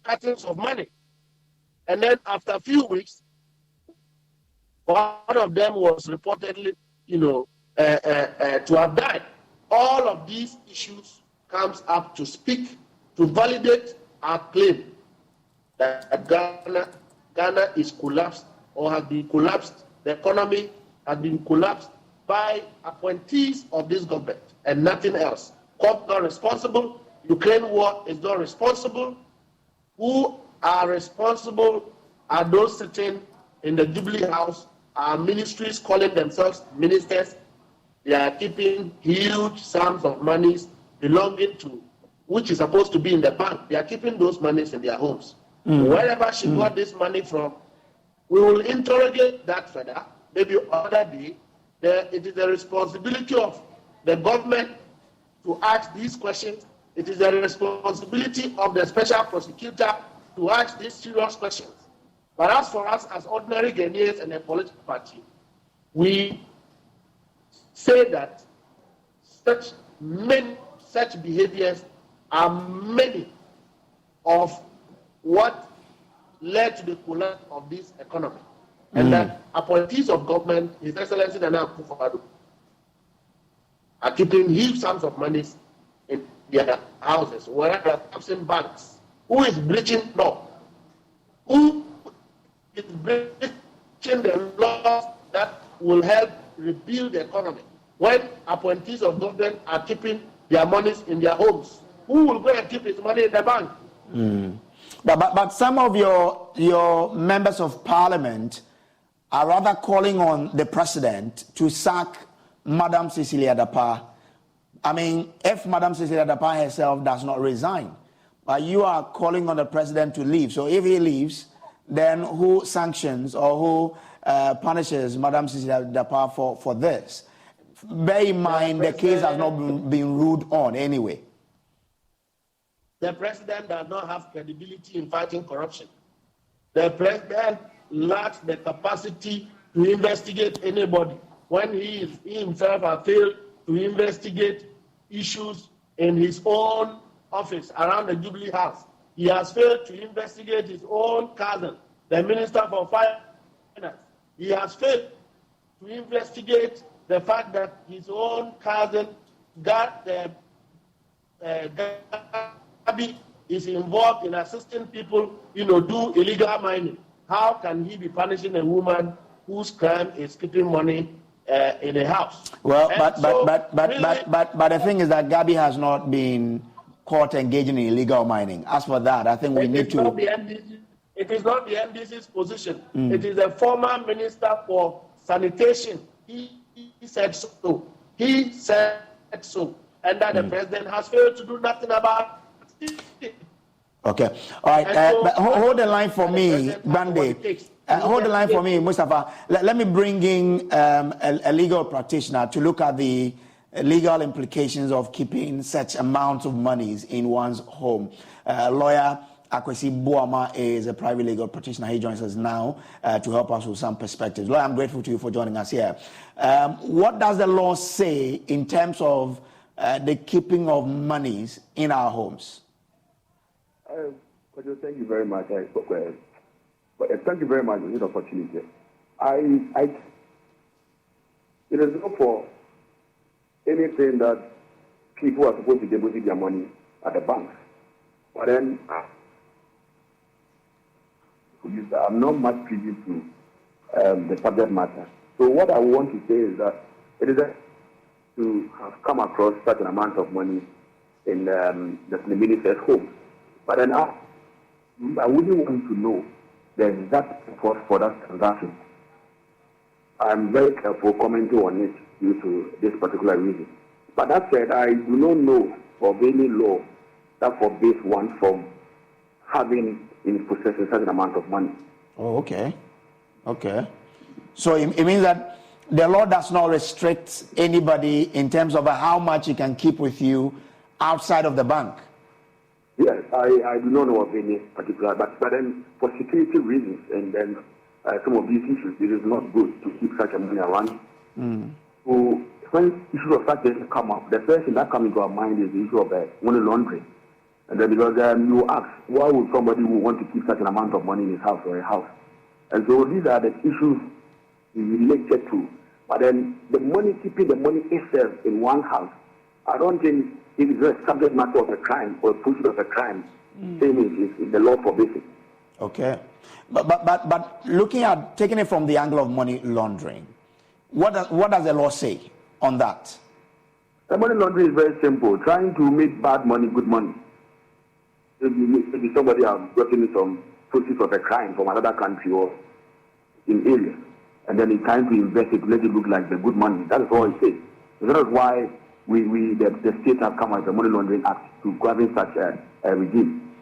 cartons of money. And then after a few weeks, one of them was reportedly, to have died. All of these issues comes up to speak, to validate our claim that Ghana is collapsed or has been collapsed. The economy has been collapsed by appointees of this government and nothing else. COP not responsible. Ukraine war is not responsible. Who are responsible are those sitting in the Jubilee House, our ministries calling themselves ministers. They are keeping huge sums of monies belonging to, which is supposed to be in the bank. They are keeping those monies in their homes. Wherever she got this money from, we will interrogate that further, maybe other day. It is the responsibility of the government to ask these questions. It is the responsibility of the special prosecutor to ask these serious questions. But as for us, as ordinary Ghanaians and a political party, we say that such behaviors are many of what led to the collapse of this economy. And that appointees of government, His Excellency Nana Akufo-Addo, are keeping huge sums of money in their houses, where they are absent banks. Who is breaching law? Who is breaching the laws that will help rebuild the economy? When appointees of government are keeping their monies in their homes, who will go and keep his money in the bank?
But some of your members of parliament are rather calling on the president to sack Madam Cecilia Dapaah. I mean, if Madam Cecilia Dapaah herself does not resign, but you are calling on the president to leave. So if he leaves, then who sanctions or who punishes Madam Cecilia Dapaah for this? Bear in mind, the case has not been ruled on anyway.
The president does not have credibility in fighting corruption. The president lacks the capacity to investigate anybody. When he himself has failed to investigate issues in his own office around the Jubilee House, he has failed to investigate his own cousin, the Minister for Finance. He has failed to investigate the fact that his own cousin got Gabi is involved in assisting people, do illegal mining. How can he be punishing a woman whose crime is keeping money in a house?
Well, but the thing is that Gabi has not been caught engaging in illegal mining. As for that, I think we need to.
It is not the NDC's position. It is the former Minister for Sanitation. He said so. He said so, and that the president has failed to do nothing about it.
Okay. All right. But hold the line for me, Bande. Hold the line for me, Mustafa. Let me bring in a legal practitioner to look at the legal implications of keeping such amounts of monies in one's home. Lawyer Akwesi Boama is a private legal practitioner. He joins us now to help us with some perspectives. Lawyer, I'm grateful to you for joining us here. What does the law say in terms of the keeping of monies in our homes?
Thank you very much. Thank you very much for this opportunity. It is not for anything that people are supposed to deposit their money at the banks. But then, I'm not much privy to the subject matter. So what I want to say is that it is to have come across such an amount of money in the minister's home. But then I wouldn't want to know the exact purpose for that transaction. I'm very careful commenting on it due to this particular reason. But that said, I do not know of any law that forbids one from having in possession such an amount of money.
Oh, okay. Okay. So it means that the law does not restrict anybody in terms of how much you can keep with you outside of the bank.
Yes, I do not know of any particular, but then for security reasons and then some of these issues, it is not good to keep such a money around. So when issues of such things come up, the first thing that comes into our mind is the issue of money laundering. And then because you ask, why would somebody who want to keep such an amount of money in his house or a house? And so these are the issues related to. But then the money, keeping the money itself in one house, I don't think it is a subject matter of a crime or a pursuit of a crime. Same is the law forbids it.
Okay. But looking at, taking it from the angle of money laundering, what does the law say on that?
The money laundering is very simple. Trying to make bad money good money. Maybe somebody has gotten some proceeds of a crime from another country or in area, and then he's trying to invest it to let it look like the good money. That is all it says. So that is why the state has come out with the Money Laundering Act to govern such a regime.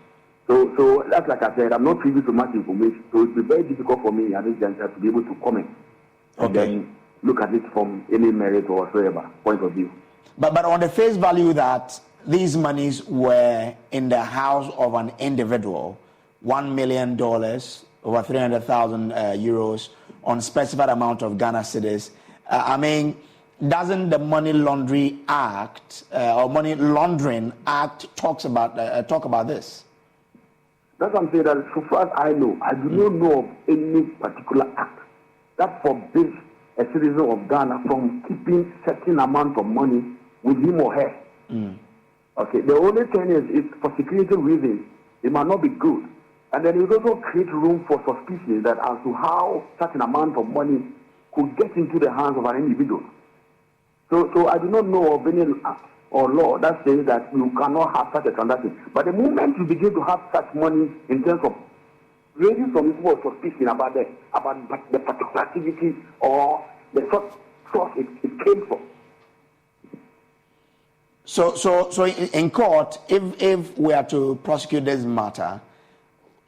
So that's like I said, I'm not privy to much information, so it's very difficult for me at this juncture to be able to comment and then look at it from any merit or whatsoever point of view.
But on the face value that these monies were in the house of an individual, $1 million, over 300,000 euros on specified amount of Ghana cedis. I mean, doesn't the Money Laundering Act or Money Laundering Act talk about this?
That's what I'm saying. That so far as I know, I do not know of any particular act that forbids a citizen of Ghana from keeping certain amount of money with him or her. Okay. The only thing is for security reasons, it might not be good. And then it will also create room for suspicion that as to how such an amount of money could get into the hands of an individual. So I do not know of any act or law that says that you cannot have such a transaction. But the moment you begin to have such money in terms of raising some people of suspicion about the particular activity or the source it came from.
So in court, if we are to prosecute this matter,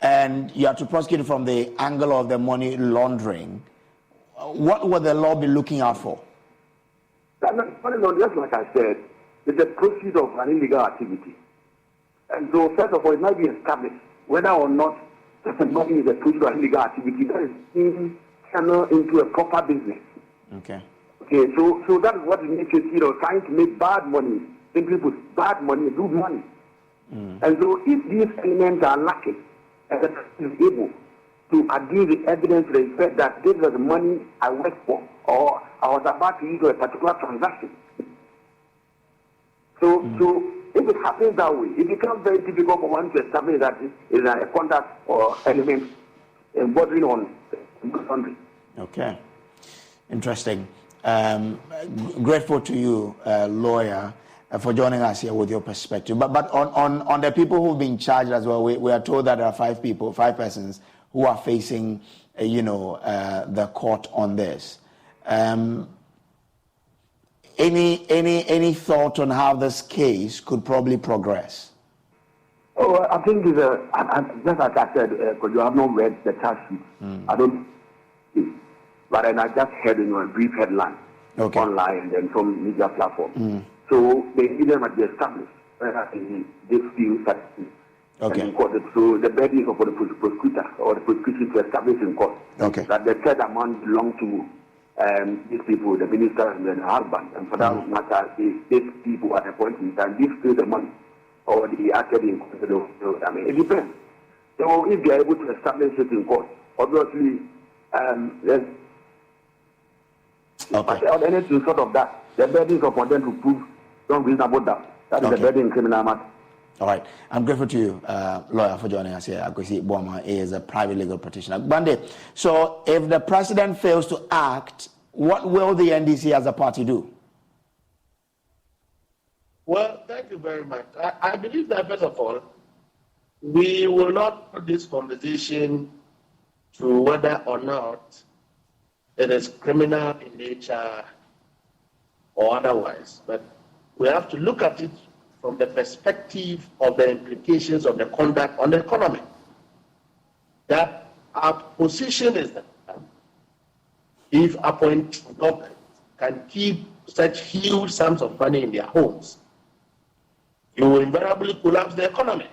and you have to prosecute it from the angle of the money laundering, what would the law be looking out for?
Money laundering, just like I said, is the proceeds of an illegal activity. And so, first of all, it might be established whether or not the money is a proceeds of an illegal activity that is channeled into a proper business.
Okay,
so that is what it makes it, trying to make bad money, simply put, bad money, good money. And so, if these elements are lacking, and the person is able to agree with evidence to the effect that this was the money I worked for, or I was about to use for a particular transaction. So if it happens that way, it becomes very difficult for one to establish that it is a contact or element bordering on country.
Okay, interesting. Grateful to you, lawyer, for joining us here with your perspective. But on the people who've been charged as well, we are told that there are five persons who are facing, the court on this. Any thought on how this case could probably progress?
Oh, I think it's just as I said, because you have not read the charge sheet. I don't. But then I just heard a brief headline online and then from media platform. So they either must be established this field in court. So the burden is for the prosecutor or the prosecution to establish in court that the third amount belongs to these people, the minister and the husband. And for that matter, these people at a point in time, these pay the money or the actually in court. I mean, it depends. So if they are able to establish it in court, obviously, there's or anything sort of that. The burden is upon them to prove some reasonable doubt. That is the burden in criminal matter.
All right. I'm grateful to you, lawyer, for joining us here. Akwesi Boamah is a private legal practitioner. Bande, so if the president fails to act, what will the NDC as a party do?
Well, thank you very much. I believe that, first of all, we will not put this conversation to whether or not it is criminal in nature or otherwise, but we have to look at it from the perspective of the implications of the conduct on the economy. That our position is that if appointed government can keep such huge sums of money in their homes, you will invariably collapse the economy.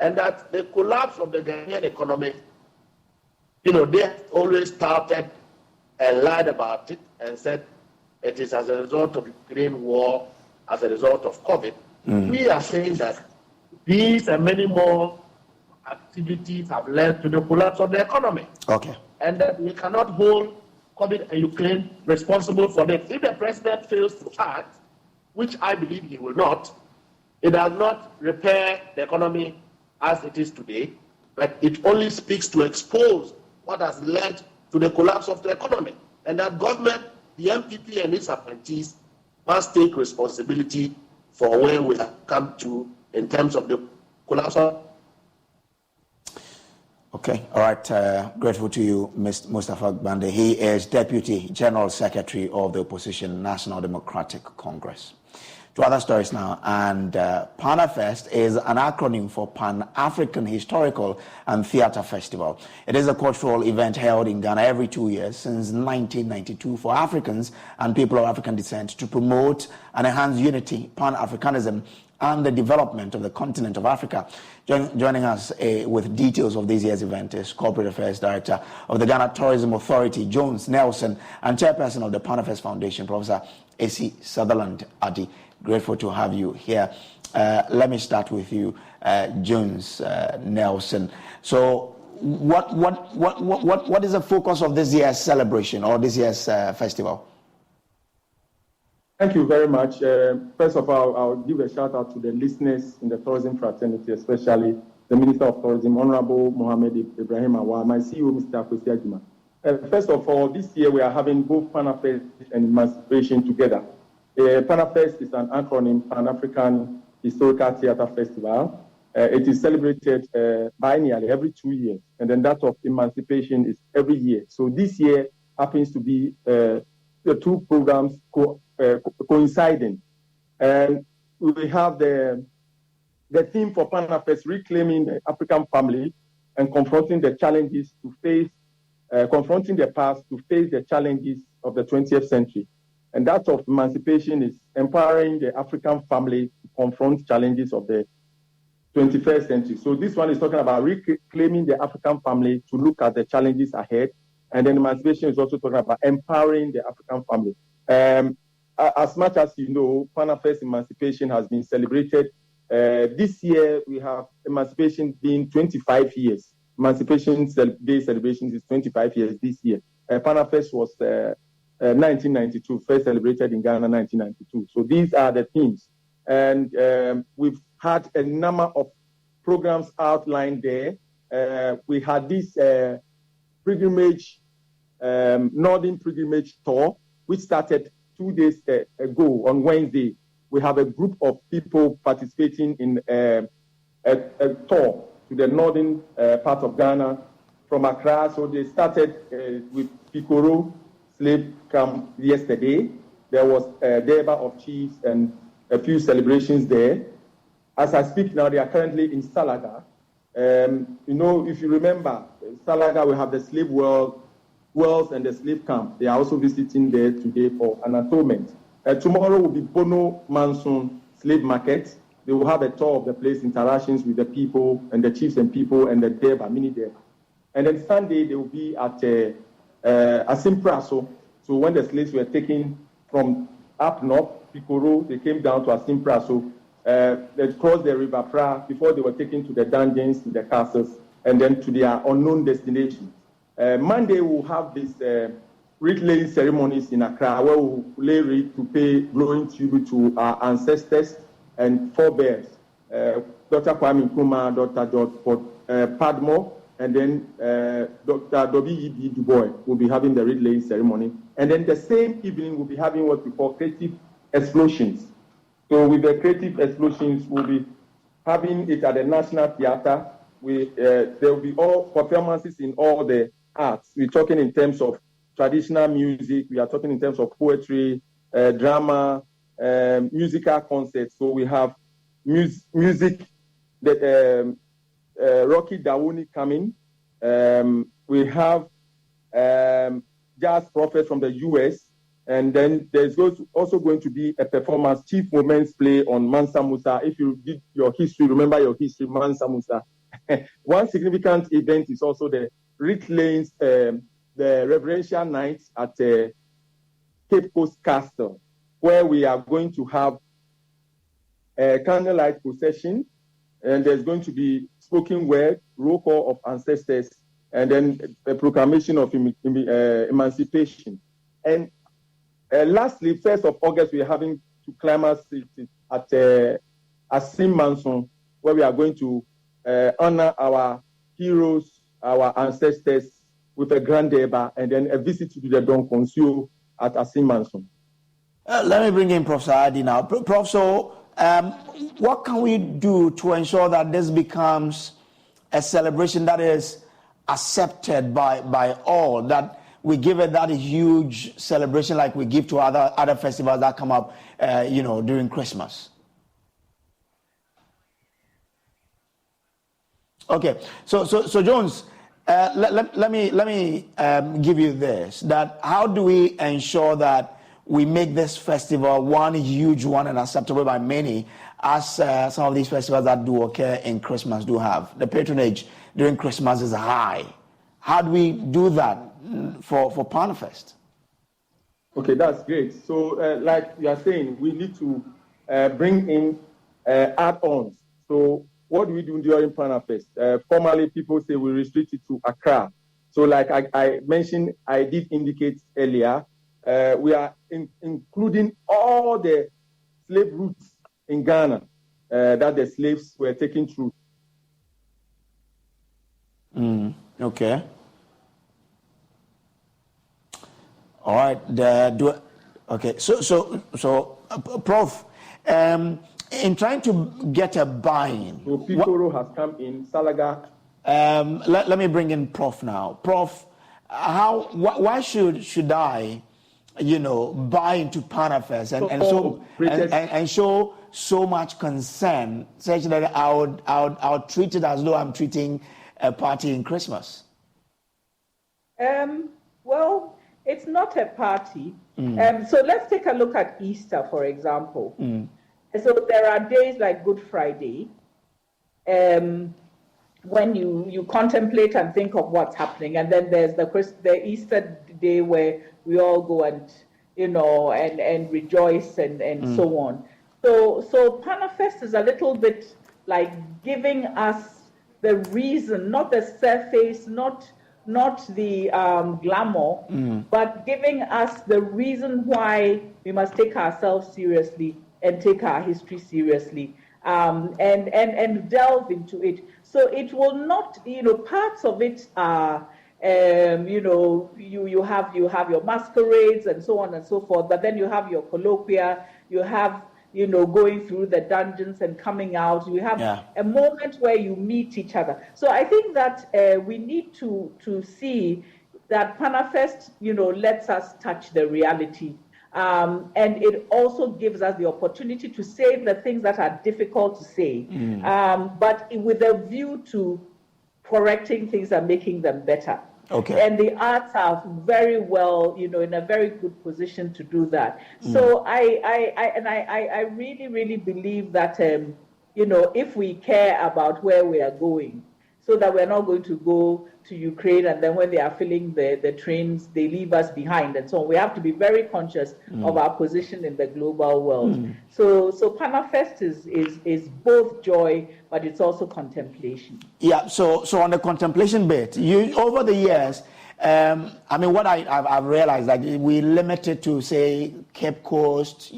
And that the collapse of the Ghanaian economy, they have always started and lied about it and said it is as a result of Ukraine war, as a result of COVID. We are saying that these and many more activities have led to the collapse of the economy. And that we cannot hold COVID and Ukraine responsible for this. If the president fails to act, which I believe he will not, it does not repair the economy as it is today, but it only speaks to expose what has led to the collapse of the economy. And that government, the MPP and its appointees must take responsibility for where we have come to in terms of the collapse of.
Okay, all right. Grateful to you, Mr. Mustafa Bande. He is Deputy General Secretary of the Opposition National Democratic Congress. To other stories now, and PANAFest is an acronym for Pan-African Historical and Theatre Festival. It is a cultural event held in Ghana every 2 years since 1992 for Africans and people of African descent to promote and enhance unity, Pan-Africanism, and the development of the continent of Africa. Joining us with details of this year's event is Corporate Affairs Director of the Ghana Tourism Authority, Jones Nelson, and Chairperson of the PANAFest Foundation, Professor A.C. Sutherland Addy. Grateful to have you here. Let me start with you, Jones Nelson. So, what is the focus of this year's celebration or this year's festival?
Thank you very much. First of all, I'll give a shout out to the listeners in the tourism fraternity, especially the Minister of Tourism, Honorable Mohammed Ibrahim Awa, my CEO, Mr. Akwesi Ajima. First of all, this year we are having both PANAFest and Emancipation together. PANAFest is an acronym, Pan-African Historical Theatre Festival. It is celebrated biennially every 2 years, and then that of Emancipation is every year. So this year happens to be the two programs coinciding. And we have the theme for PANAFest, reclaiming the African family and confronting the challenges to face, confronting the past to face the challenges of the 20th century. And that of Emancipation is empowering the African family to confront challenges of the 21st century. So this one is talking about reclaiming the African family to look at the challenges ahead. And then Emancipation is also talking about empowering the African family. As much as you know, PANAFest Emancipation has been celebrated. This year, we have Emancipation being 25 years. Emancipation Day celebrations is 25 years this year. PANAFest was 1992, first celebrated in Ghana 1992. So these are the themes. And we've had a number of programs outlined there. We had this pilgrimage, Northern Pilgrimage Tour, which started 2 days ago on Wednesday. We have a group of people participating in a tour to the northern part of Ghana from Accra. So they started with Pikoro slave camp yesterday. there was a Durbar of Chiefs and a few celebrations there. As I speak now, they are currently in Salaga. If you remember, Salaga, we have the slave wells and the slave camp. They are also visiting there today for an atonement. Tomorrow will be Bono Manson Slave Market. They will have a tour of the place, interactions with the people and the chiefs and people and the Durbar, mini Durbar. And then Sunday, they will be at Asimpraso. So when the slaves were taken from up north, Pikoro, they came down to Asimpraso. They crossed the River Pra before they were taken to the dungeons, to the castles, and then to their unknown destination. Monday, we'll have this wreath-laying ceremonies in Accra, where we'll lay wreath to pay glowing tribute to our ancestors and forebears. Dr. Kwame Nkrumah, Dr. George Padmore, and then Dr. W.E.B. Du Bois will be having the wreath-laying ceremony. And then the same evening, we'll be having what we call creative explosions. So with the creative explosions, we'll be having it at the National Theatre. There will be all performances in all the arts. We're talking in terms of traditional music. We are talking in terms of poetry, drama, musical concerts. So we have music that Rocky Dawuni coming. We have jazz prophets from the U.S. And then there's also going to be a performance, Chief Moments play on Mansa Musa. If you did your history, remember your history, Mansa Musa. One significant event is also the Wreath Lanes, the reverential nights at Cape Coast Castle, where we are going to have a candlelight procession, and there's going to be spoken word, roll call of ancestors, and then a proclamation of emancipation. And lastly, 1st of August, we are having to climax at Asim Manson, where we are going to honor our heroes, our ancestors with a grand Durbar, and then a visit to the Don Consul at Asim Manson.
Let me bring in Prof. Saadi now. Prof, so what can we do to ensure that this becomes a celebration that is accepted by all, that we give it that huge celebration like we give to other festivals that come up, during Christmas? Okay, so Jones, let me give you this. That how do we ensure that we make this festival one huge one and acceptable by many, as some of these festivals that do occur in Christmas do have? The patronage during Christmas is high. How do we do that for Panafest?
Okay, that's great. So, like you are saying, we need to bring in add-ons. So, what do we do during Panafest? Formally, people say we restrict it to Accra. So, like I mentioned, I did indicate earlier, we are including all the slave routes in Ghana that the slaves were taken through.
Okay. All right. Okay. So, Prof, in trying to get a buy-in.
So Pikoro has come in, Salaga.
Let me bring in Prof now. Prof, why should I, buy into Panafest and show so much concern, such that I would treat it as though I'm treating a party in Christmas?
Well, it's not a party. So let's take a look at Easter, for example. So there are days like Good Friday, when you contemplate and think of what's happening, and then there's the Easter day where we all go and and rejoice and so on. So Panafest is a little bit like giving us the reason, not the surface, not the glamour, but giving us the reason why we must take ourselves seriously and take our history seriously, and delve into it. So it will not, parts of it are, you have your masquerades and so on and so forth, but then you have your colloquia, you have, going through the dungeons and coming out, you have a moment where you meet each other. So I think that we need to see that Panafest, lets us touch the reality. And it also gives us the opportunity to say the things that are difficult to say, but with a view to correcting things and making them better.
Okay.
And the arts are very well, in a very good position to do that. So I really, really believe that, if we care about where we are going, so that we're not going to go to Ukraine and then when they are filling the trains, they leave us behind and so on. We have to be very conscious of our position in the global world. So Panafest is both joy, but it's also contemplation.
Yeah, so on the contemplation bit, over the years, what I've realized, like we limit it to, say, Cape Coast,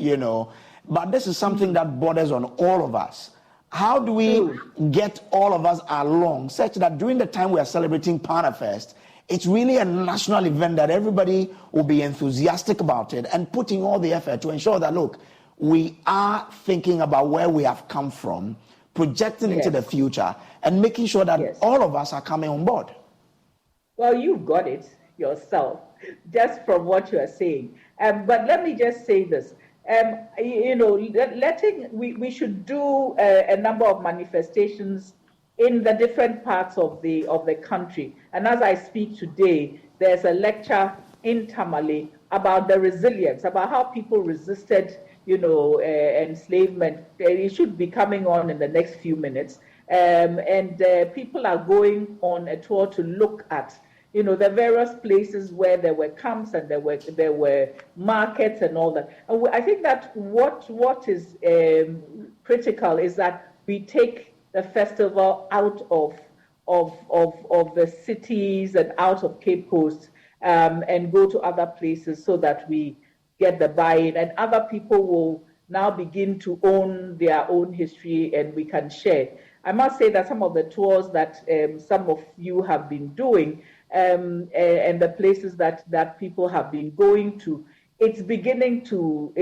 but this is something that borders on all of us. How do we get all of us along such that during the time we are celebrating Panafest, it's really a national event that everybody will be enthusiastic about it and putting all the effort to ensure that, look, we are thinking about where we have come from, projecting into the future, and making sure that all of us are coming on board?
Well, you've got it yourself, just from what you are saying. But let me just say this. We should do a number of manifestations in the different parts of the country. And as I speak today, there's a lecture in Tamale about the resilience, about how people resisted, enslavement. It should be coming on in the next few minutes. People are going on a tour to look at the various places where there were camps and there were markets and all that. And I think that what is critical is that we take the festival out of the cities and out of Cape Coast and go to other places so that we get the buy-in, and other people will now begin to own their own history and we can share. I must say that some of the tours that some of you have been doing and the places that people have been going to, it's beginning to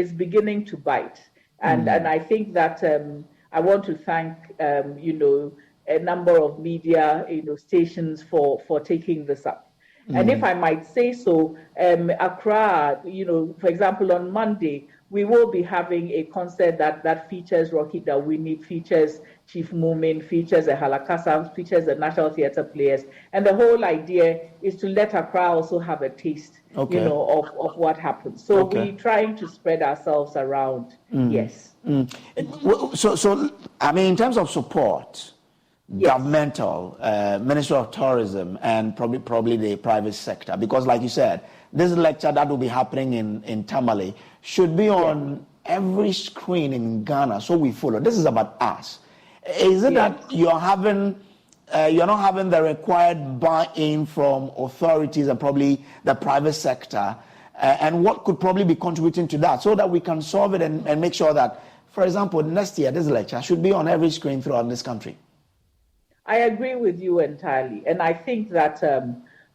bite, and I think that I want to thank a number of media stations for taking this up. And if I might say so, Accra, for example, on Monday we will be having a concert that features Rocky Dawini, features Chief Mumin, features the Halakasa, features the National Theatre players. And the whole idea is to let Accra also have a taste, of what happens. So we're trying to spread ourselves around. Yes.
So in terms of support, governmental, Ministry of Tourism, and probably the private sector, because like you said, this lecture that will be happening in Tamale should be on every screen in Ghana, so we follow. This is about us. Is it that you're not having the required buy-in from authorities and probably the private sector, and what could probably be contributing to that, so that we can solve it and make sure that, for example, next year this lecture should be on every screen throughout this country?
I agree with you entirely, and I think that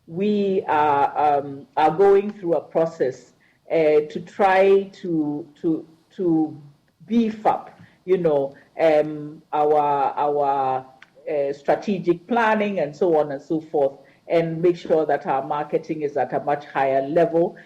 we are going through a process to try to beef up, our strategic planning and so on and so forth, and make sure that our marketing is at a much higher level.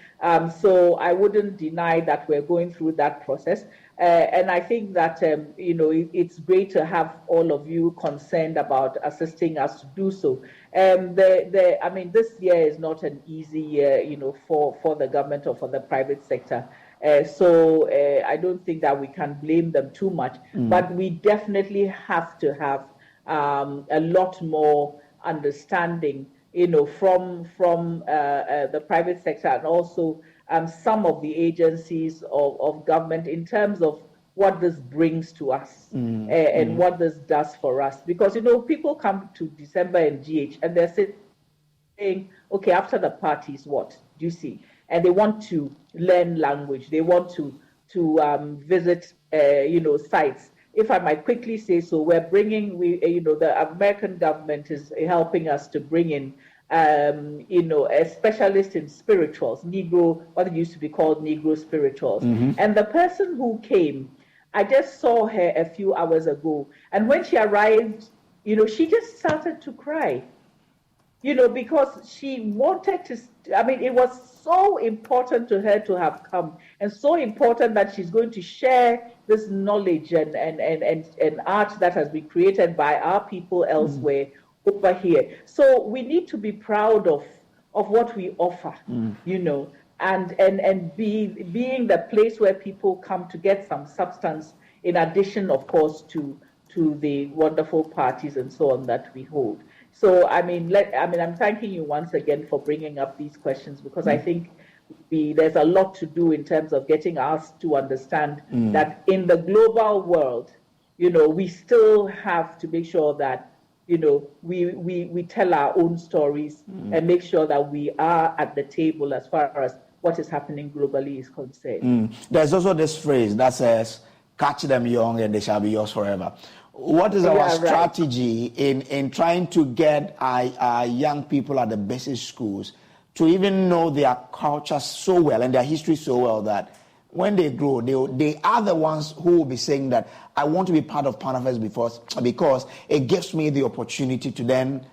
So I wouldn't deny that we're going through that process. And I think that, it's great to have all of you concerned about assisting us to do so. This year is not an easy year, for the government or for the private sector. So I don't think that we can blame them too much, but we definitely have to have a lot more understanding, from the private sector, and also some of the agencies of government, in terms of what this brings to us and what this does for us. Because, people come to December and GH and they're saying, okay, after the parties, what do you see? And they want to learn language. They want to visit, sites. If I might quickly say so, we're bringing, the American government is helping us to bring in, a specialist in spirituals, Negro, what it used to be called Negro spirituals. And the person who came, I just saw her a few hours ago. And when she arrived, she just started to cry. because she wanted to, it was so important to her to have come, and so important that she's going to share this knowledge and art that has been created by our people elsewhere over here. So we need to be proud of what we offer, and being the place where people come to get some substance, in addition, of course, to the wonderful parties and so on that we hold. So, I'm thanking you once again for bringing up these questions, because I think there's a lot to do in terms of getting us to understand that in the global world, we still have to make sure that, we tell our own stories and make sure that we are at the table as far as what is happening globally is concerned.
There's also this phrase that says, catch them young and they shall be yours forever. What is our strategy in trying to get our young people at the basic schools to even know their culture so well and their history so well that when they grow, they are the ones who will be saying that I want to be part of Pan-Affairs because it gives me the opportunity to then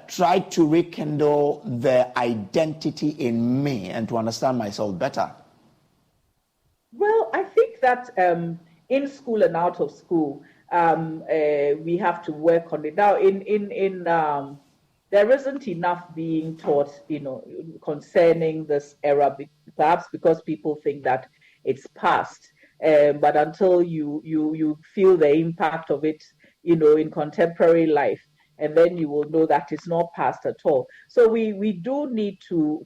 try to rekindle the identity in me and to understand myself better?
Well, I think that in school and out of school, we have to work on it. Now, there isn't enough being taught, concerning this era, perhaps because people think that it's past. But until you feel the impact of it, in contemporary life, and then you will know that it's not past at all. So we do need to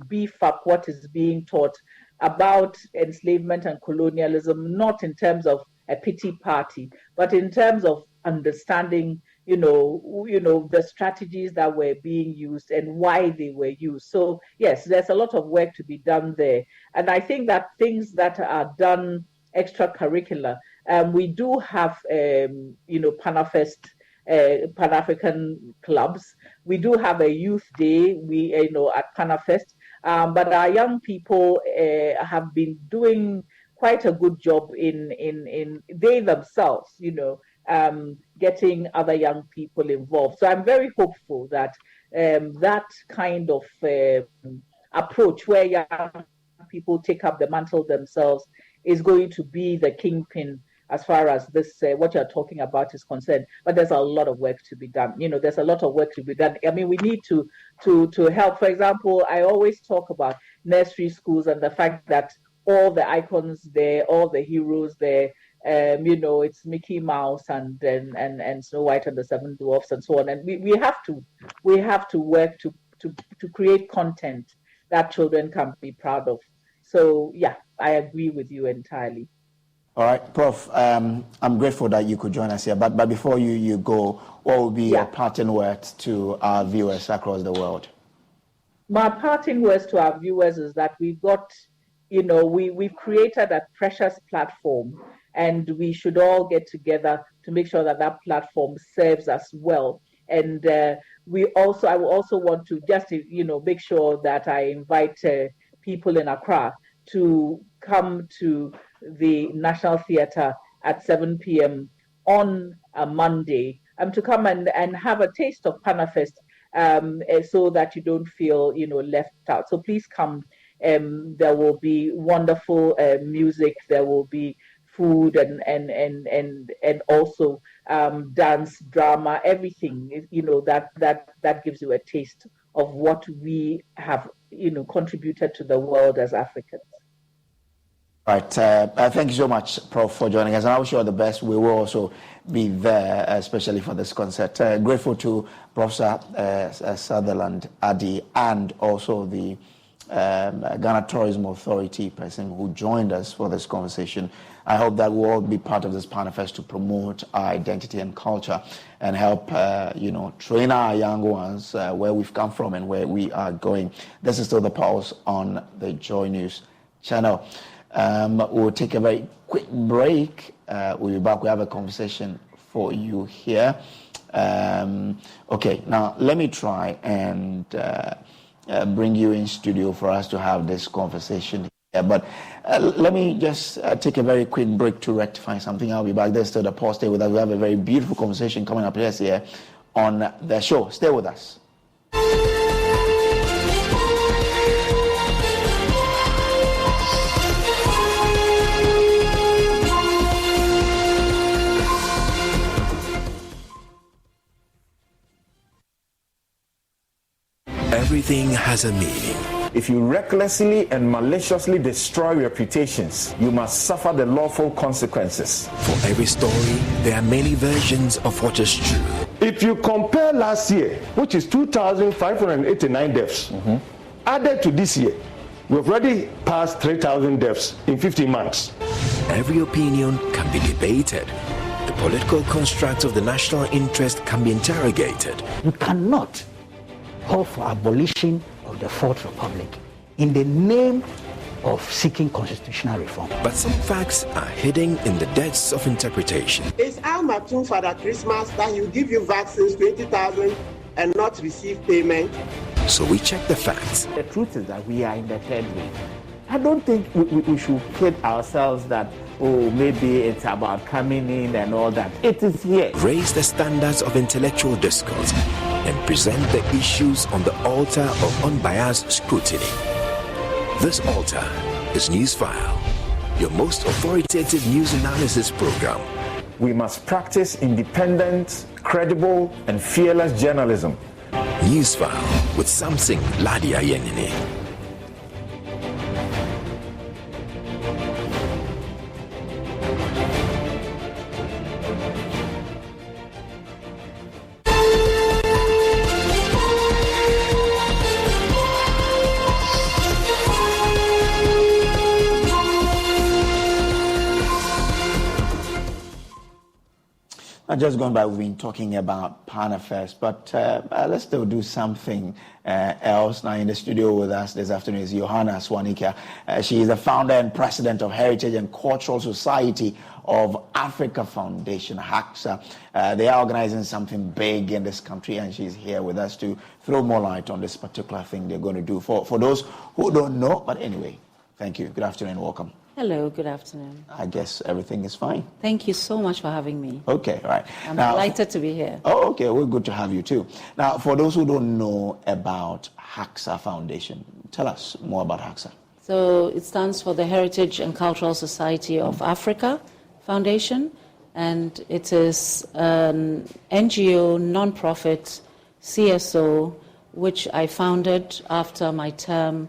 beef up what is being taught about enslavement and colonialism, not in terms of a pity party, but in terms of understanding, the strategies that were being used and why they were used. So yes, there's a lot of work to be done there. And I think that things that are done extracurricular, we do have, Pan-African clubs. We do have a youth day, at Pan-Affest. But our young people have been doing quite a good job in they themselves, getting other young people involved. So I'm very hopeful that that kind of approach where young people take up the mantle themselves is going to be the kingpin as far as this, what you're talking about is concerned. But there's a lot of work to be done. There's a lot of work to be done. We need to help. For example, I always talk about nursery schools and the fact that all the icons there, all the heroes there, it's Mickey Mouse and Snow White and the Seven Dwarfs and so on. And we have to work to create content that children can be proud of. So yeah, I agree with you entirely.
All right, Prof, I'm grateful that you could join us here. But before you go, what will be your parting words to our viewers across the world?
My parting words to our viewers is that we've got, we've created a precious platform, and we should all get together to make sure that that platform serves us well. And I will also want to just, make sure that I invite people in Accra to come to the National Theatre at 7 p.m. on a Monday, to come and have a taste of Pan-Affest, so that you don't feel, left out. So please come. There will be wonderful music. There will be food and also dance, drama, everything. That gives you a taste of what we have, contributed to the world as Africans.
Right. Thank you so much, Prof, for joining us. And I wish you all the best. We will also be there, especially for this concert. Grateful to Professor Sutherland Addy and also the Ghana Tourism Authority person who joined us for this conversation. I hope that we'll all be part of this Pan-Affest to promote our identity and culture and help, train our young ones where we've come from and where we are going. This is still The Pulse on the Joy News channel. We'll take a very quick break. We'll be back. We have a conversation for you here. Okay, now let me try and bring you in studio for us to have this conversation here. But let me just take a very quick break to rectify something. I'll be back. There's still The Pulse. Stay with us. We have a very beautiful conversation coming up here on the show. Stay with us.
Everything has a meaning.
If you recklessly and maliciously destroy reputations, you must suffer the lawful consequences.
For every story, there are many versions of what is true.
If you compare last year, which is 2,589 deaths, added to this year, we've already passed 3,000 deaths in 15 months.
Every opinion can be debated. The political construct of the national interest can be interrogated.
You cannot call for abolition of the Fourth Republic in the name of seeking constitutional reform.
But some facts are hidden in the depths of interpretation.
Is Al Maktoum Father Christmas that he will give you vaccines 20,000 and not receive payment?
So we check the facts.
The truth is that we are in the third wave. I don't think we should kid ourselves that, maybe it's about coming in and all that. It is here.
Raise the standards of intellectual discourse and present the issues on the altar of unbiased scrutiny. This altar is Newsfile, your most authoritative news analysis program.
We must practice independent, credible, and fearless journalism.
Newsfile with Samson Ladia Yenini.
Just going by, we've been talking about PAN affairs, but let's still do something else. Now in the studio with us this afternoon is Johanna Swanika. She is the founder and president of Heritage and Cultural Society of Africa Foundation, HACSA. They are organizing something big in this country, and she's here with us to throw more light on this particular thing they're going to do. For those who don't know, but anyway, thank you. Good afternoon. Welcome.
Hello, good afternoon.
I guess everything is fine.
Thank you so much for having me.
Okay, all right.
I'm delighted to be here.
Oh, okay. Well, good to have you too. Now, for those who don't know about HACSA Foundation, tell us more about HACSA.
So it stands for the Heritage and Cultural Society of Africa Foundation, and it is an NGO, non-profit, CSO, which I founded after my term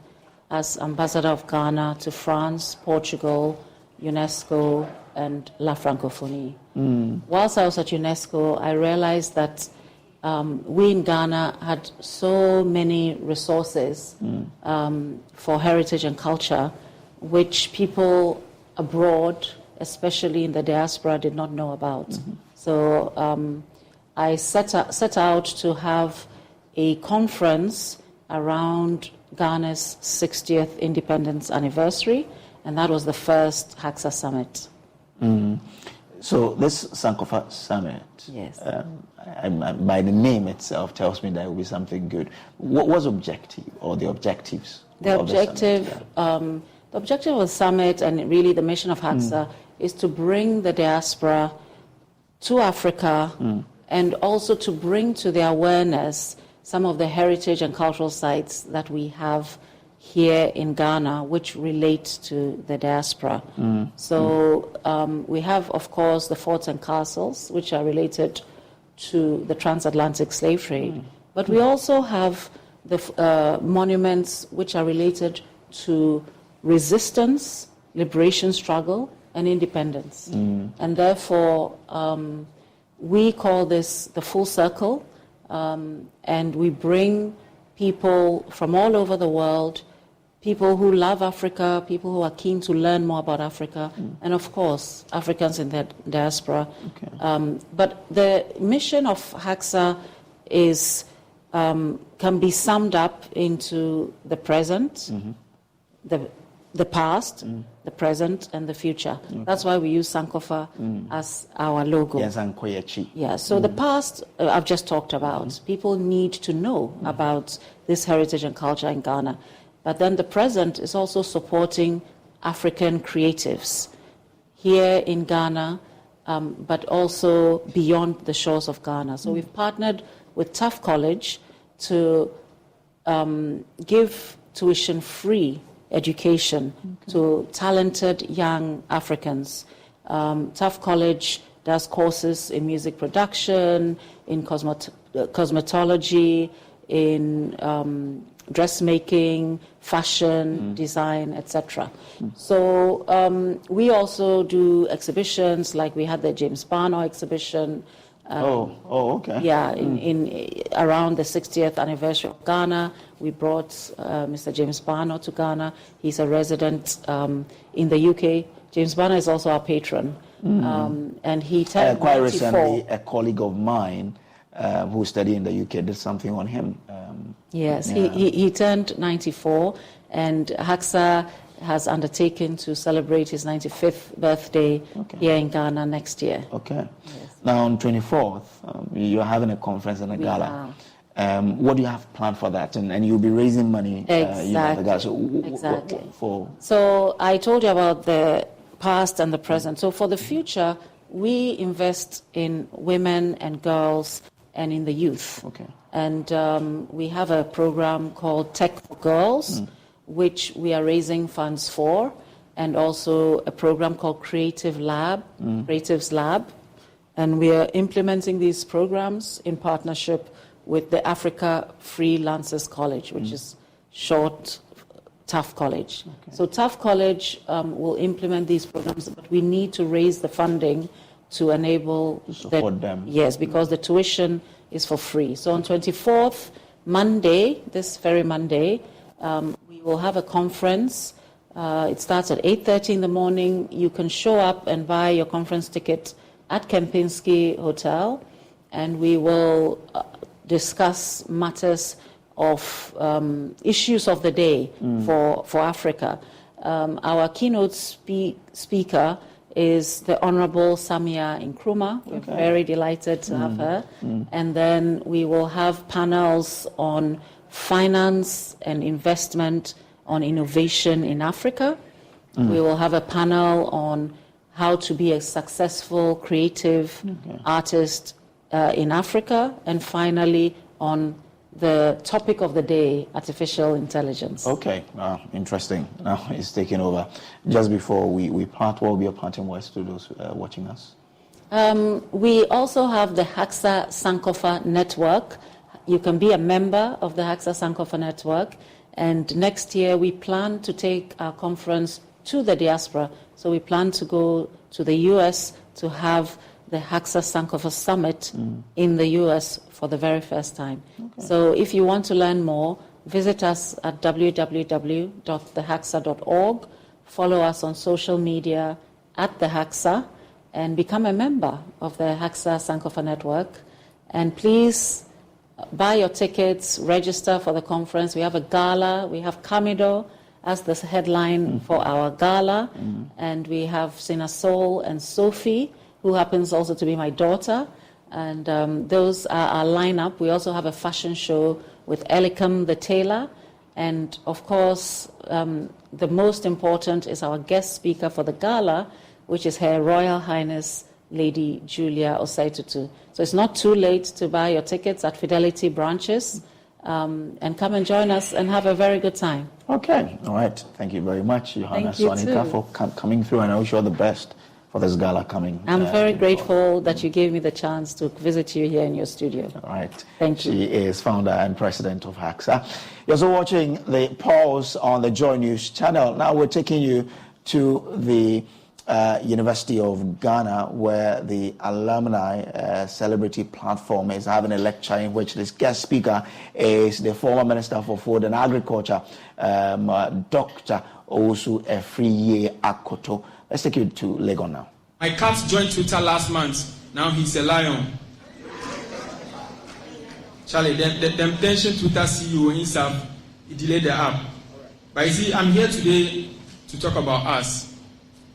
as Ambassador of Ghana to France, Portugal, UNESCO, and La Francophonie. Whilst I was at UNESCO, I realized that we in Ghana had so many resources for heritage and culture, which people abroad, especially in the diaspora, did not know about. So I set out to have a conference around Ghana's 60th independence anniversary, and that was the first HACSA Summit.
So this Sankofa Summit,
yes,
by the name itself tells me that it will be something good. What was objective or the objectives?
The objective of the summit, and really the mission of HACSA, is to bring the diaspora to Africa and also to bring to their awareness some of the heritage and cultural sites that we have here in Ghana, which relate to the diaspora. So we have, of course, the forts and castles, which are related to the transatlantic slave trade. But we also have the monuments which are related to resistance, liberation struggle, and independence. And therefore, we call this the full circle. And we bring people from all over the world, people who love Africa, people who are keen to learn more about Africa, and of course, Africans in the diaspora. But the mission of HACSA is, can be summed up into the present, the past, the present, and the future. That's why we use Sankofa as our logo. Yeah, so the past, I've just talked about. People need to know about this heritage and culture in Ghana. But then the present is also supporting African creatives. Here in Ghana, but also beyond the shores of Ghana. So we've partnered with Tufts College to give tuition-free education to talented young Africans. Tufts College does courses in music production, in cosmetology, in dressmaking, fashion, design, etc. So we also do exhibitions, like we had the James Barnor exhibition.
Okay.
Yeah, in around the 60th anniversary of Ghana, we brought Mr. James Barnor to Ghana. He's a resident in the UK. James Barnor is also our patron, and he turned
quite
94.
recently, a colleague of mine who studied in the UK did something on him.
Yes, he turned 94, and HACSA has undertaken to celebrate his 95th birthday here in Ghana next year.
Okay. Yes. Now, on 24th, you're having a conference and a gala. What do you have planned for that? And you'll be raising money.
Exactly. So I told you about the past and the present. So for the future, we invest in women and girls and in the youth.
Okay.
And we have a program called Tech for Girls, which we are raising funds for, and also a program called Creatives Lab. And we are implementing these programs in partnership with the Africa Freelancers College, which is short Tufts College. Okay. So Tufts College will implement these programs, but we need to raise the funding to enable
support them.
Yes, because the tuition is for free. So on 24th, Monday, this very Monday, we will have a conference. It starts at 8:30 in the morning. You can show up and buy your conference ticket at Kempinski Hotel, and we will discuss matters of issues of the day for Africa. Our keynote speaker is the Honorable Samia Nkrumah. We're very delighted to have her. And then we will have panels on finance and investment, on innovation in Africa. We will have a panel on how to be a successful creative artist in Africa, and finally on the topic of the day, artificial intelligence.
Okay, interesting. Now it's taking over. Just before we part, what will be your parting words to those watching us?
We also have the HACSA Sankofa Network. You can be a member of the HACSA Sankofa Network, and next year we plan to take our conference to the diaspora. So we plan to go to the U.S. to have the HACSA Sankofa Summit in the U.S. for the very first time. So if you want to learn more, visit us at www.thehaxa.org, follow us on social media at the HACSA, and become a member of the HACSA Sankofa Network. And please buy your tickets, register for the conference. We have a gala, we have Kamido as the headline for our gala, and we have Sina Soul and Sophie, who happens also to be my daughter, and those are our lineup. We also have a fashion show with Elikam the tailor, and of course the most important is our guest speaker for the gala, which is Her Royal Highness Lady Julia Osei-Tutu. So it's not too late to buy your tickets at Fidelity branches, and come and join us and have a very good time.
Okay, all right. Thank you very much, Johanna Swanika, for coming through, and I wish you all the best for this gala coming.
I'm very grateful that you gave me the chance to visit you here in your studio.
All right.
Thank you.
She is founder and president of HACSA. You're also watching the Pulse on the Joy News channel. Now we're taking you to the University of Ghana, where the alumni celebrity platform is having a lecture in which this guest speaker is the former Minister for Food and Agriculture, Dr. Owusu Afriye Akoto. Let's take you to Legon now.
My cat joined Twitter last month. Now he's a lion. Charlie, the tension Twitter CEO himself, he delayed the app. But you see, I'm here today to talk about us.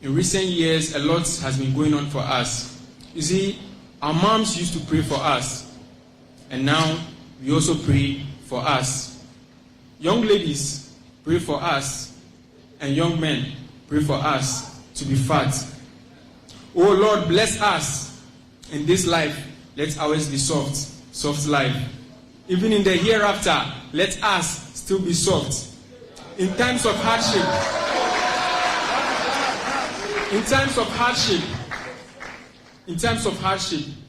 In recent years, a lot has been going on for us. You see, our moms used to pray for us, and now we also pray for us. Young ladies pray for us, and young men pray for us to be fat. Oh Lord, bless us in this life. Let ours be soft life. Even in the hereafter, let us still be soft. In times of hardship,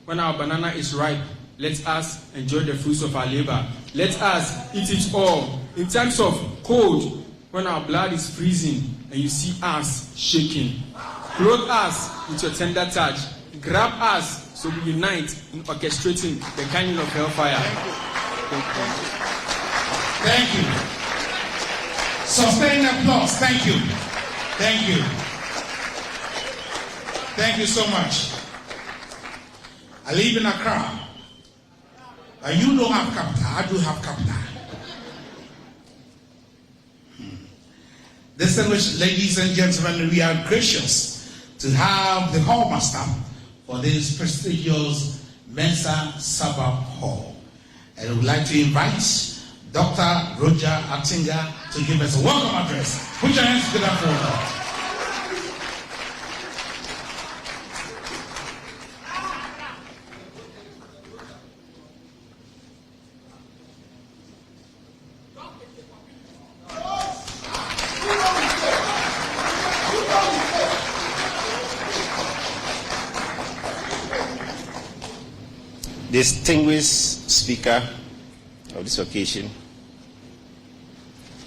when our banana is ripe, let us enjoy the fruits of our labor. Let us eat it all. In times of cold, when our blood is freezing and you see us shaking, clothe us with your tender touch. Grab us so we unite in orchestrating the kindling of hellfire.
Thank you. Sustained applause. Thank you. Thank you. Thank you so much. I live in Accra. You don't have capital. I do have capital. Distinguished ladies and gentlemen, we are gracious to have the hallmaster for this prestigious Mensa Sabbath Hall. And I would like to invite Dr. Roger Attinga to give us a welcome address. Put your hands together for her.
Distinguished speaker of this occasion,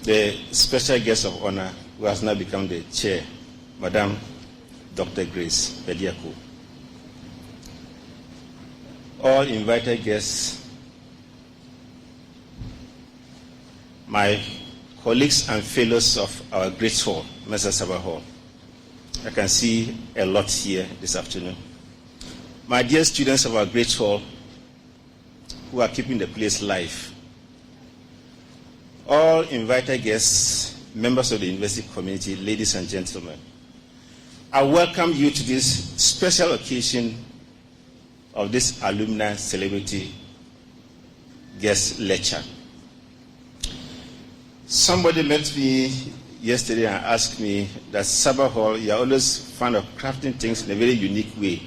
the special guest of honor who has now become the chair, Madam Dr. Grace Bediako. All invited guests, my colleagues and fellows of our great hall, Mensa Sabbath Hall. I can see a lot here this afternoon. My dear students of our great hall, who are keeping the place live. All invited guests, members of the university community, ladies and gentlemen, I welcome you to this special occasion of this alumni celebrity guest lecture. Somebody met me yesterday and asked me that Sabbath Hall, you are always fond of crafting things in a very unique way.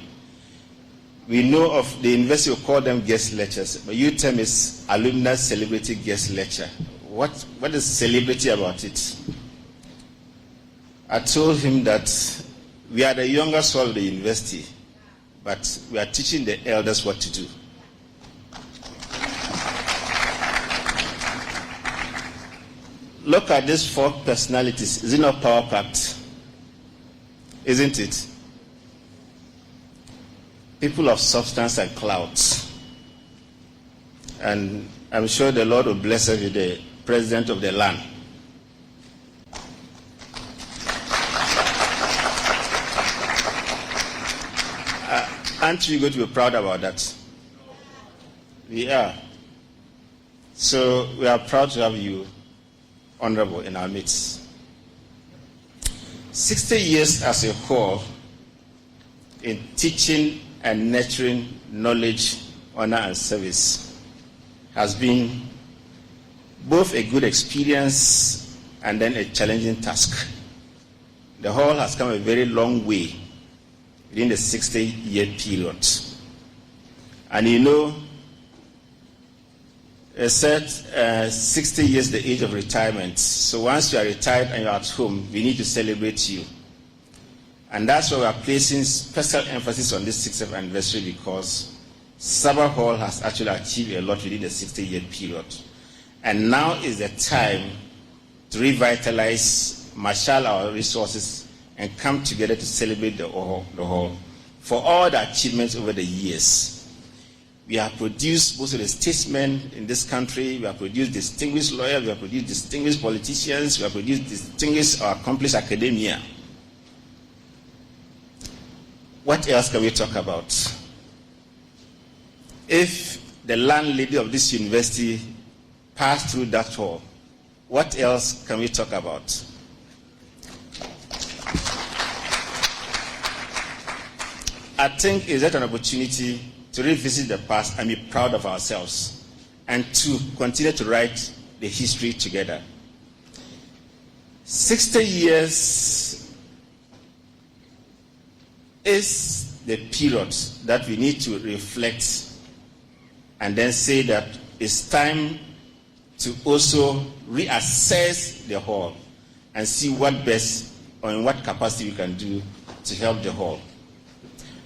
We know of the university will call them guest lectures, but you term is alumni celebrity guest lecture. What is celebrity about it? I told him that we are the youngest hall of the university, but we are teaching the elders what to do. Look at these four personalities. Is it not power-packed? Isn't it? People of substance and clouds. And I'm sure the Lord will bless us with the president of the land. Aren't we going to be proud about that? We are. So we are proud to have you, Honorable, in our midst. 60 years as a whole in teaching and nurturing knowledge, honor, and service has been both a good experience and then a challenging task. The hall has come a very long way within the 60-year period. And you know, it said 60 years the age of retirement. So once you are retired and you're at home, we need to celebrate you. And that's why we are placing special emphasis on this 60th anniversary, because Sabbath Hall has actually achieved a lot within the 60-year period. And now is the time to revitalize, marshal our resources, and come together to celebrate the hall for all the achievements over the years. We have produced most of the statesmen in this country. We have produced distinguished lawyers. We have produced distinguished politicians. We have produced distinguished or accomplished academia. What else can we talk about? If the landlady of this university passed through that hall, what else can we talk about? I think it's an opportunity to revisit the past and be proud of ourselves, and to continue to write the history together. 60 years is the period that we need to reflect and then say that it's time to also reassess the hall and see what best or in what capacity we can do to help the hall.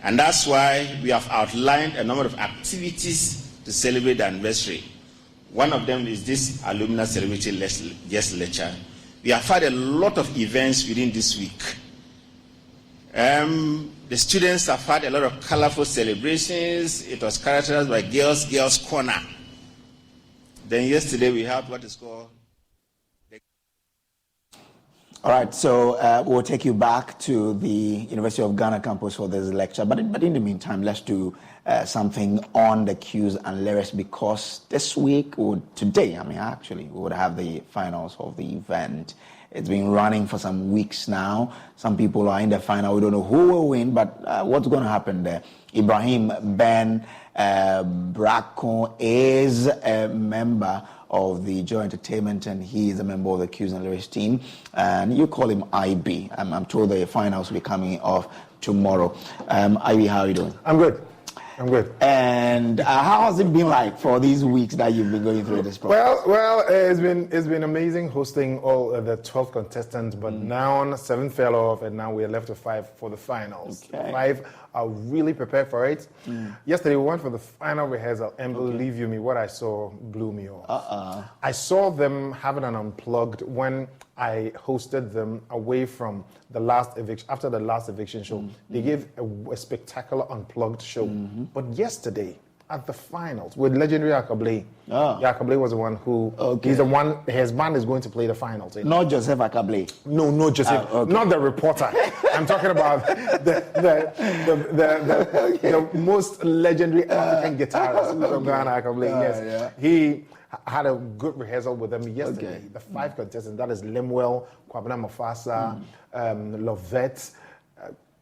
And that's why we have outlined a number of activities to celebrate the anniversary. One of them is this alumni celebrity guest lecture. We have had a lot of events within this week. The students have had a lot of colorful celebrations. It was characterized by Girls Corner. Then yesterday we had what is called...
All right, so we'll take you back to the University of Ghana campus for this lecture. But in the meantime, let's do something on the cues and lyrics, because this week, or today, we would have the finals of the event. It's been running for some weeks now. Some people are in the final. We don't know who will win, but what's going to happen there? Ibrahim Ben Bracco is a member of the Joy Entertainment, and he is a member of the Cues and Lyrics team. And you call him IB. I'm told the finals will be coming off tomorrow. IB, how are you doing?
I'm good.
And how has it been like for these weeks that you've been going through this process?
Well, it's been amazing hosting all the 12 contestants, but now 7 fell off, and now we're left with 5 for the finals.
Okay.
5 are really prepared for it. Yesterday we went for the final rehearsal, and believe you me, what I saw blew me off. I saw them having an unplugged when I hosted them away from the last eviction. After the last eviction show, they gave a spectacular unplugged show. But yesterday, at the finals, with legendary Akablé, Akablé was the one who, he's the one, his band is going to play the finals.
Not Joseph Akablé.
No, not Joseph. Not the reporter. I'm talking about the most legendary African guitarist from Ghana, Akablé. Yes. He had a good rehearsal with them yesterday. The 5 contestants, that is Lemuel, Kwabena Mufasa, Lovette,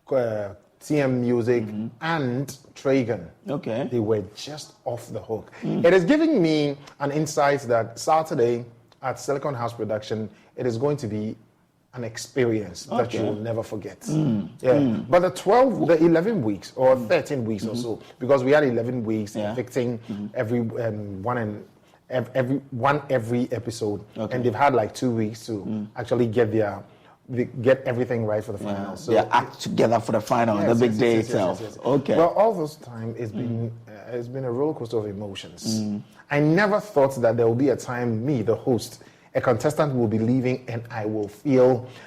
TM Music, and Tragan.
Okay.
They were just off the hook. It is giving me an insight that Saturday at Silicon House Production, it is going to be an experience that you will never forget. But the 11 weeks or 13 weeks or so, because we had 11 weeks evicting every every episode, and they've had like 2 weeks to actually get everything right for the final.
So they act together for the final, the big day itself. Okay.
Well, all this time it's been a roller coaster of emotions. I never thought that there will be a time me, the host, a contestant will be leaving, and I will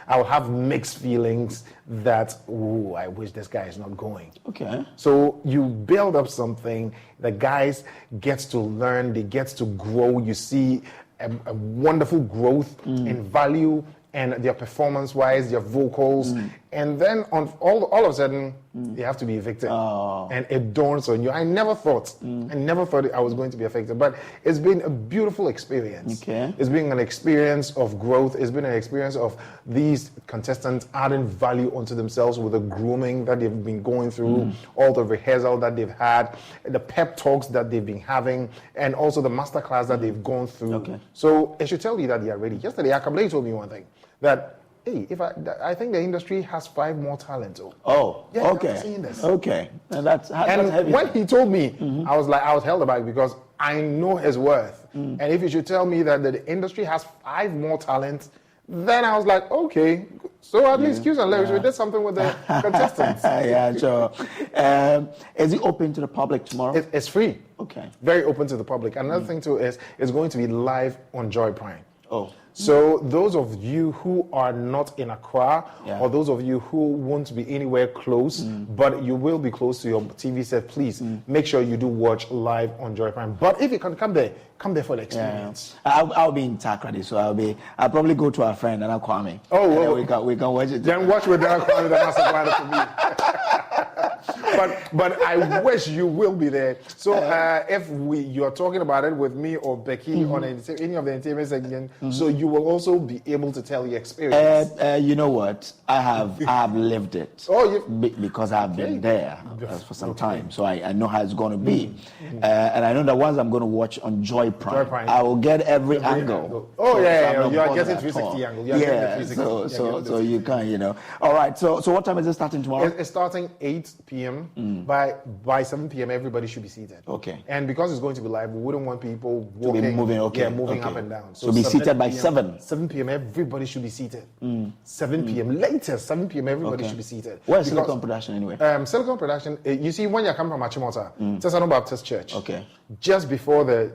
have mixed feelings that, I wish this guy is not going.
Okay.
So you build up something, the guys gets to learn, they get to grow, you see a wonderful growth in value and their performance-wise, their vocals, and then on all of a sudden, they have to be evicted. And it dawns on you. I never thought I was going to be affected, but it's been a beautiful experience.
Okay.
It's been an experience of growth. It's been an experience of these contestants adding value onto themselves with the grooming that they've been going through, all the rehearsal that they've had, the pep talks that they've been having, and also the masterclass that they've gone through.
Okay.
So it should tell you that they are ready. Yesterday, Akablé told me one thing, that hey, I think the industry has 5 more talents.
Okay.
I've seen this.
Okay. And that's
and when he told me, I was held aback because I know his worth. And if you should tell me that the industry has 5 more talents, then I was like, okay. So at least Cues and Lyrics, we did something with the contestants.
Yeah, sure. Is it open to the public tomorrow?
It's free.
Okay.
Very open to the public. Another thing too is it's going to be live on Joy Prime. So those of you who are not in Accra, or those of you who won't be anywhere close, but you will be close to your TV set, please make sure you do watch live on Joy Prime. But if you can come there for the experience.
I'll be in Takrady, so I'll probably go to our friend and Kwame.
Oh,
we can watch it.
Then watch with Kwame, the master planner for me. but I wish you will be there. So if you're talking about it with me or Becky on any of the entertainment segment, so you will also be able to tell your experience.
You know what? I have lived it.
Oh,
because I've been there for some time, so I know how it's going to be, and I know that once I'm going to watch on Joy Prime, I will get every angle.
Oh yeah, you are getting 360 angle.
Yeah, so you can, All right, so what time is it starting tomorrow?
It's starting 8 p.m. By 7 p.m. everybody should be seated.
Okay.
And because it's going to be live, we wouldn't want people walking,
to be moving. Okay.
Yeah, moving up and down.
So be seated by 7.
7 p.m. everybody should be seated. 7 p.m. Latest 7 p.m. everybody should be seated.
Where's Silicon Production anyway?
Silicon Production. You see, when you come from Achimota, Tesano Baptist Church.
Okay.
Just before the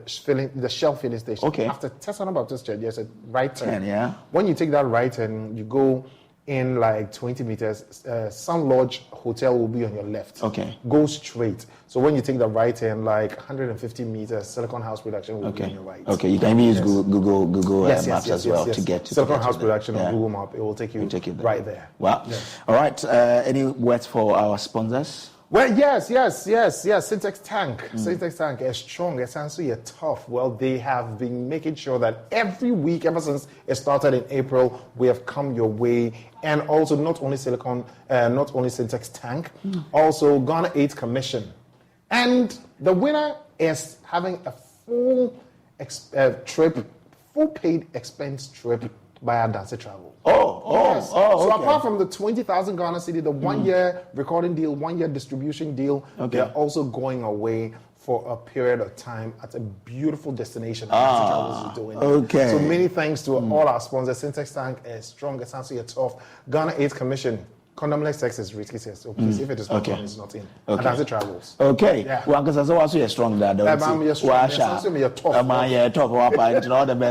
Shell filling station.
Okay.
After Tesano Baptist Church, there's a right turn.
Yeah.
When you take that right turn, you go in like 20 meters. Sun Lodge Hotel will be on your left.
Okay.
Go straight. So when you take the right turn, like 150 meters, Silicon House Production will be on your right.
Okay. You can even use Google Maps as well to get to
Silicon House Production on Google Map. It will take you right there.
Wow. Yes. All right. Any words for our sponsors?
Well, yes. Syntax Tank. Syntax Tank is strong. It's actually tough. Well, they have been making sure that every week, ever since it started in April, we have come your way. And also not only Syntax Tank, also Ghana 8 Commission. And the winner is having a full paid expense trip by our Dancer Travel. So apart from the 20,000 Ghana cedi, the 1 year recording deal, 1 year distribution deal, they're also going away for a period of time at a beautiful destination. Dancer Travels is doing.
Okay.
So many thanks to all our sponsors. Syntax Tank is strong. It's actually tough. Ghana 8 Commission. Condomless sex is risky sex. So please, if it is not on, it's not in. And as it travels.
Okay.
Yeah.
Well, because I also strong that.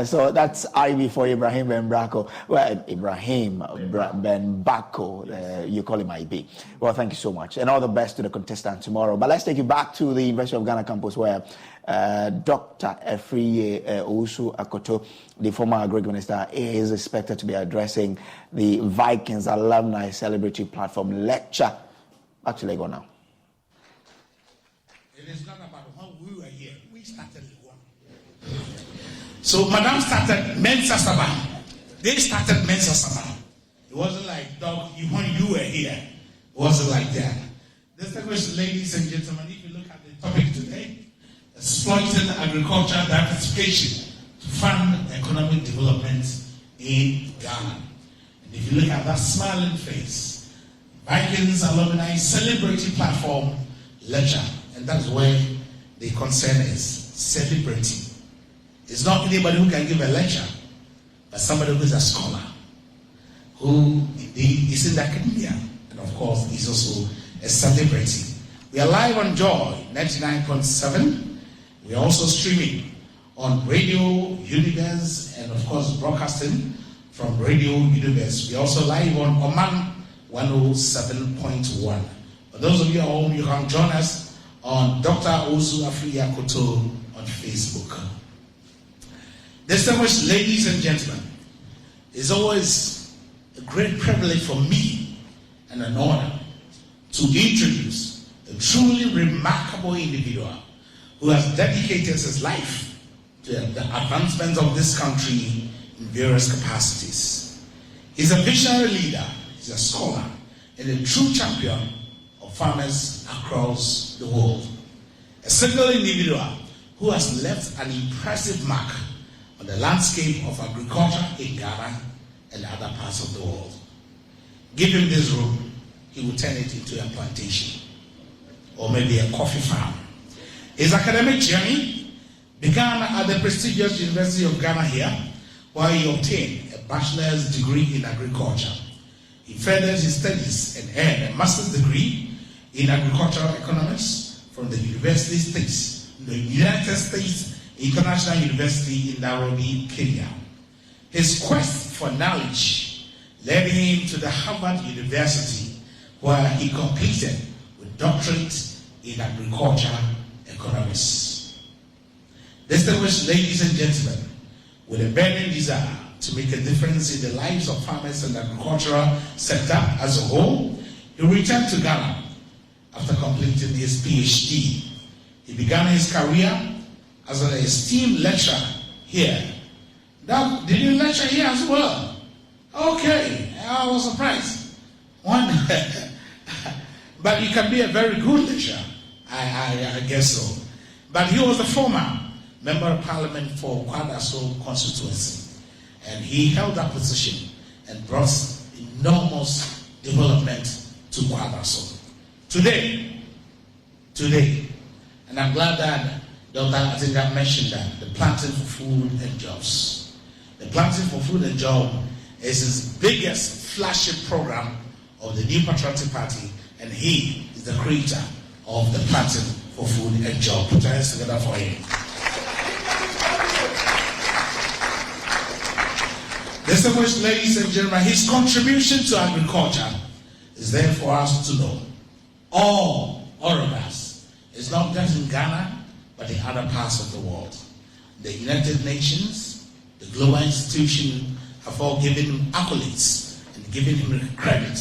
So that's Ivy for Ibrahim Ben Bracco. Well, Ibrahim Ben Bako. You call him IB. Well, thank you so much, and all the best to the contestant tomorrow. But let's take you back to the University of Ghana campus where Dr. Efriye Owusu Akoto, the former Agri Minister, is expected to be addressing the Vikings Alumni Celebrity Platform lecture. Actually, go now.
It is not about how we were here. We started with one. So, Madame started Mensa Sabah. They started Mensa Sabah. It wasn't like, dog, when you were here. It wasn't like that. Distinguished ladies and gentlemen, if you look at the topic today, exploiting agricultural diversification to fund economic development in Ghana. And if you look at that smiling face, Vikings Alumni Celebrity Platform lecture, and that's where the concern is, celebrity. It's not anybody who can give a lecture, but somebody who is a scholar, who indeed is in the academia, and of course is also a celebrity. We are live on Joy 99.7. We are also streaming on Radio Universe and of course broadcasting from Radio Universe. We are also live on Oman 107.1. For those of you at home, you can join us on Dr. Osu Afriya Koto on Facebook. Distinguished ladies and gentlemen, it's always a great privilege for me and an honor to introduce a truly remarkable individual who has dedicated his life to the advancement of this country in various capacities. He's a visionary leader, he's a scholar, and a true champion of farmers across the world. A single individual who has left an impressive mark on the landscape of agriculture in Ghana and other parts of the world. Give him this room, he will turn it into a plantation or maybe a coffee farm. His academic journey began at the prestigious University of Ghana here, where he obtained a bachelor's degree in agriculture. He furthered his studies and earned a master's degree in agricultural economics from the United States International University in Nairobi, Kenya. His quest for knowledge led him to the Harvard University, where he completed with doctorate in agriculture economics. Distinguished ladies and gentlemen, with a burning desire to make a difference in the lives of farmers and the agricultural sector as a whole, he returned to Ghana after completing his PhD. He began his career as an esteemed lecturer here. Did you lecture here as well? Okay, I was surprised. But he can be a very good lecturer. I guess so. But he was the former Member of Parliament for Kwadaso constituency. And he held that position and brought enormous development to Kwadaso. Today, and I'm glad that Dr. Atinga mentioned that, the Planting for Food and Jobs. The Planting for Food and Jobs is his biggest flagship program of the New Patriotic Party, and he is the creator of the Planting for Food and Jobs. Put your hands together for him. Distinguished ladies and gentlemen, his contribution to agriculture is there for us to know. All of us, it's not just in Ghana, but in other parts of the world. The United Nations, the global institution have all given him accolades and given him credit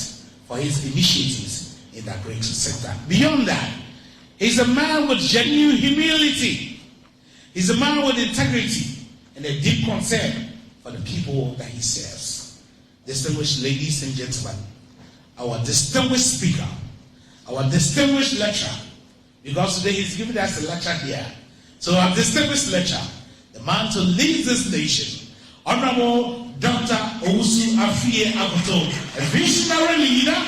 for his initiatives in the agriculture sector. Beyond that, he's a man with genuine humility. He's a man with integrity and a deep concern for the people that he serves. Distinguished ladies and gentlemen, our distinguished speaker, our distinguished lecturer, because today he's giving us a lecture here. So our distinguished lecturer, the man to lead this nation, Honorable Dr. Owusu Afie Akoto, a visionary leader,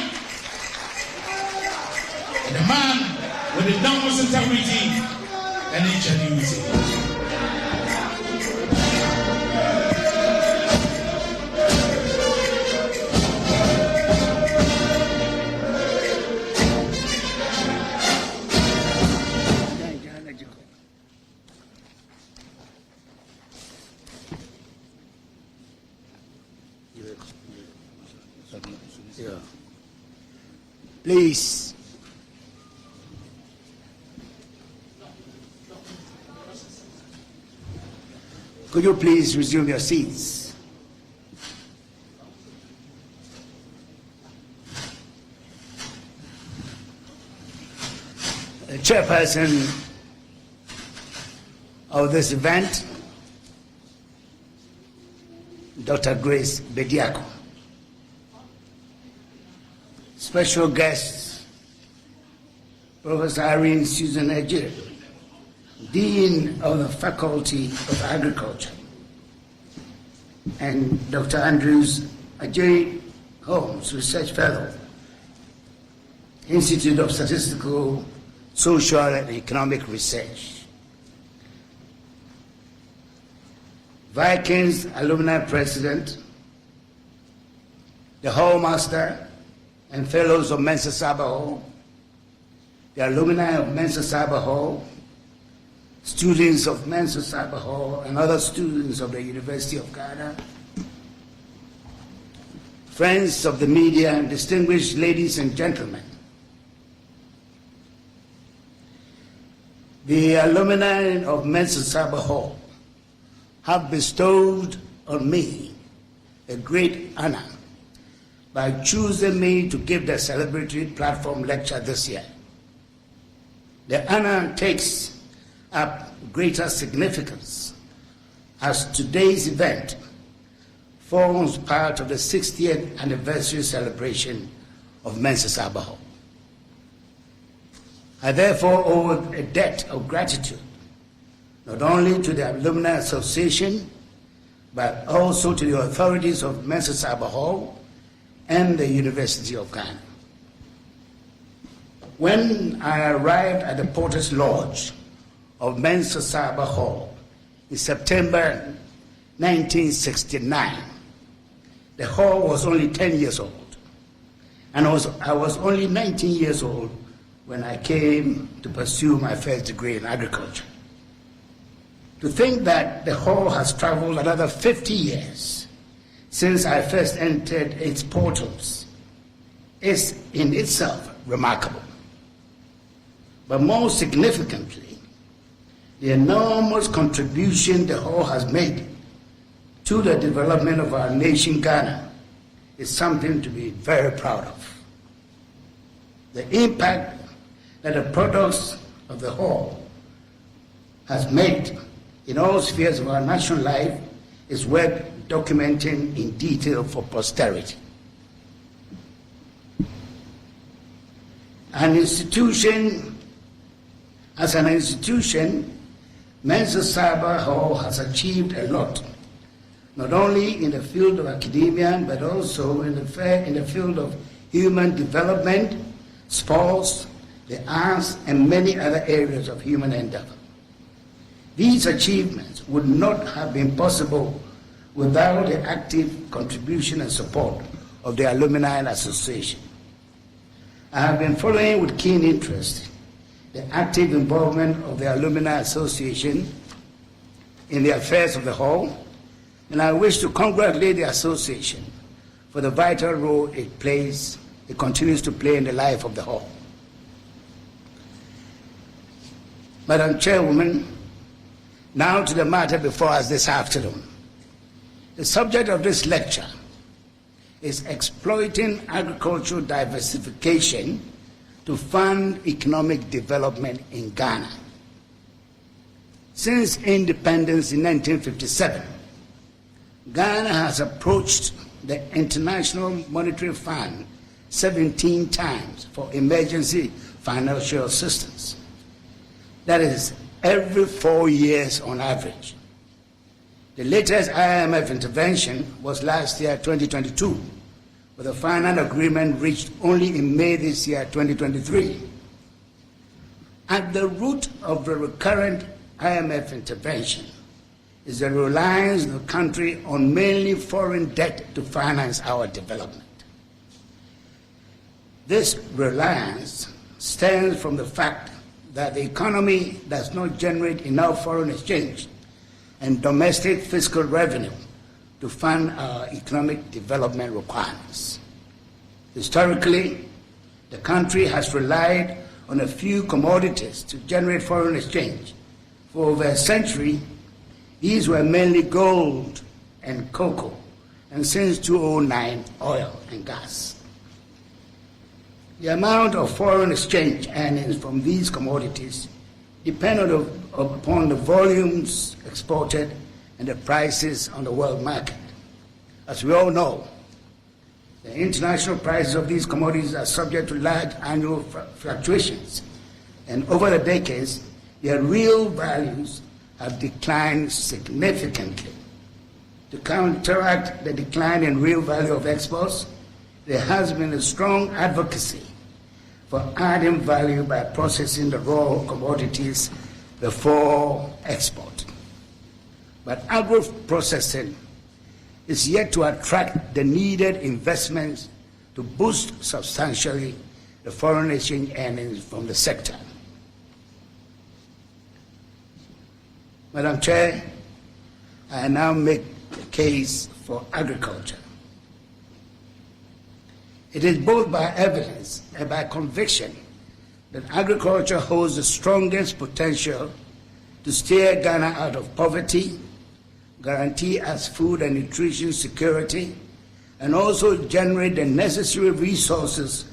and a man with enormous integrity and ingenuity.
Please. Could you please resume your seats? The chairperson of this event, Dr. Grace Bediako. Special guests, Professor Irene Susan Ejire, Dean of the Faculty of Agriculture, and Dr. Andrews Ajay Holmes, Research Fellow, Institute of Statistical, Social and Economic Research. Vikings Alumni President, the Hallmaster, and fellows of Mensa Saba Hall, the alumni of Mensa Saba Hall, students of Mensa Saba Hall, and other students of the University of Ghana, friends of the media, and distinguished ladies and gentlemen. The alumni of Mensa Saba Hall have bestowed on me a great honor by choosing me to give the celebratory platform lecture this year. The honor takes up greater significance as today's event forms part of the 60th anniversary celebration of Mensa Saba Hall. I therefore owe a debt of gratitude not only to the Alumni Association, but also to the authorities of Mensa Saba Hall and the University of Ghana. When I arrived at the Porter's Lodge of Mensa Saba Hall in September 1969, the hall was only 10 years old, and I was only 19 years old when I came to pursue my first degree in agriculture. To think that the hall has traveled another 50 years since I first entered its portals is in itself remarkable. But more significantly, the enormous contribution the hall has made to the development of our nation, Ghana, is something to be very proud of. The impact that the products of the whole has made in all spheres of our national life is worth documenting in detail for posterity. As an institution, Mensa Sabah Hall has achieved a lot, not only in the field of academia, but also in the field of human development, sports, the arts, and many other areas of human endeavor. These achievements would not have been possible without the active contribution and support of the Alumni Association. I have been following with keen interest the active involvement of the Alumni Association in the affairs of the Hall, and I wish to congratulate the association for the vital role it continues to play in the life of the Hall. Madam Chairwoman, now to the matter before us this afternoon. The subject of this lecture is exploiting agricultural diversification to fund economic development in Ghana. Since independence in 1957, Ghana has approached the International Monetary Fund 17 times for emergency financial assistance. That is every 4 years on average. The latest IMF intervention was last year, 2022, with a final agreement reached only in May this year, 2023. At the root of the recurrent IMF intervention is the reliance of the country on mainly foreign debt to finance our development. This reliance stems from the fact that the economy does not generate enough foreign exchange and domestic fiscal revenue to fund our economic development requirements. Historically, the country has relied on a few commodities to generate foreign exchange. For over a century, these were mainly gold and cocoa, and since 2009, oil and gas. The amount of foreign exchange earnings from these commodities depend upon the volumes exported and the prices on the world market. As we all know, the international prices of these commodities are subject to large annual fluctuations, and over the decades, their real values have declined significantly. To counteract the decline in real value of exports, there has been a strong advocacy for adding value by processing the raw commodities before export. But agro-processing is yet to attract the needed investments to boost substantially the foreign exchange earnings from the sector. Madam Chair, I now make the case for agriculture. It is both by evidence and by conviction that agriculture holds the strongest potential to steer Ghana out of poverty, guarantee us food and nutrition security, and also generate the necessary resources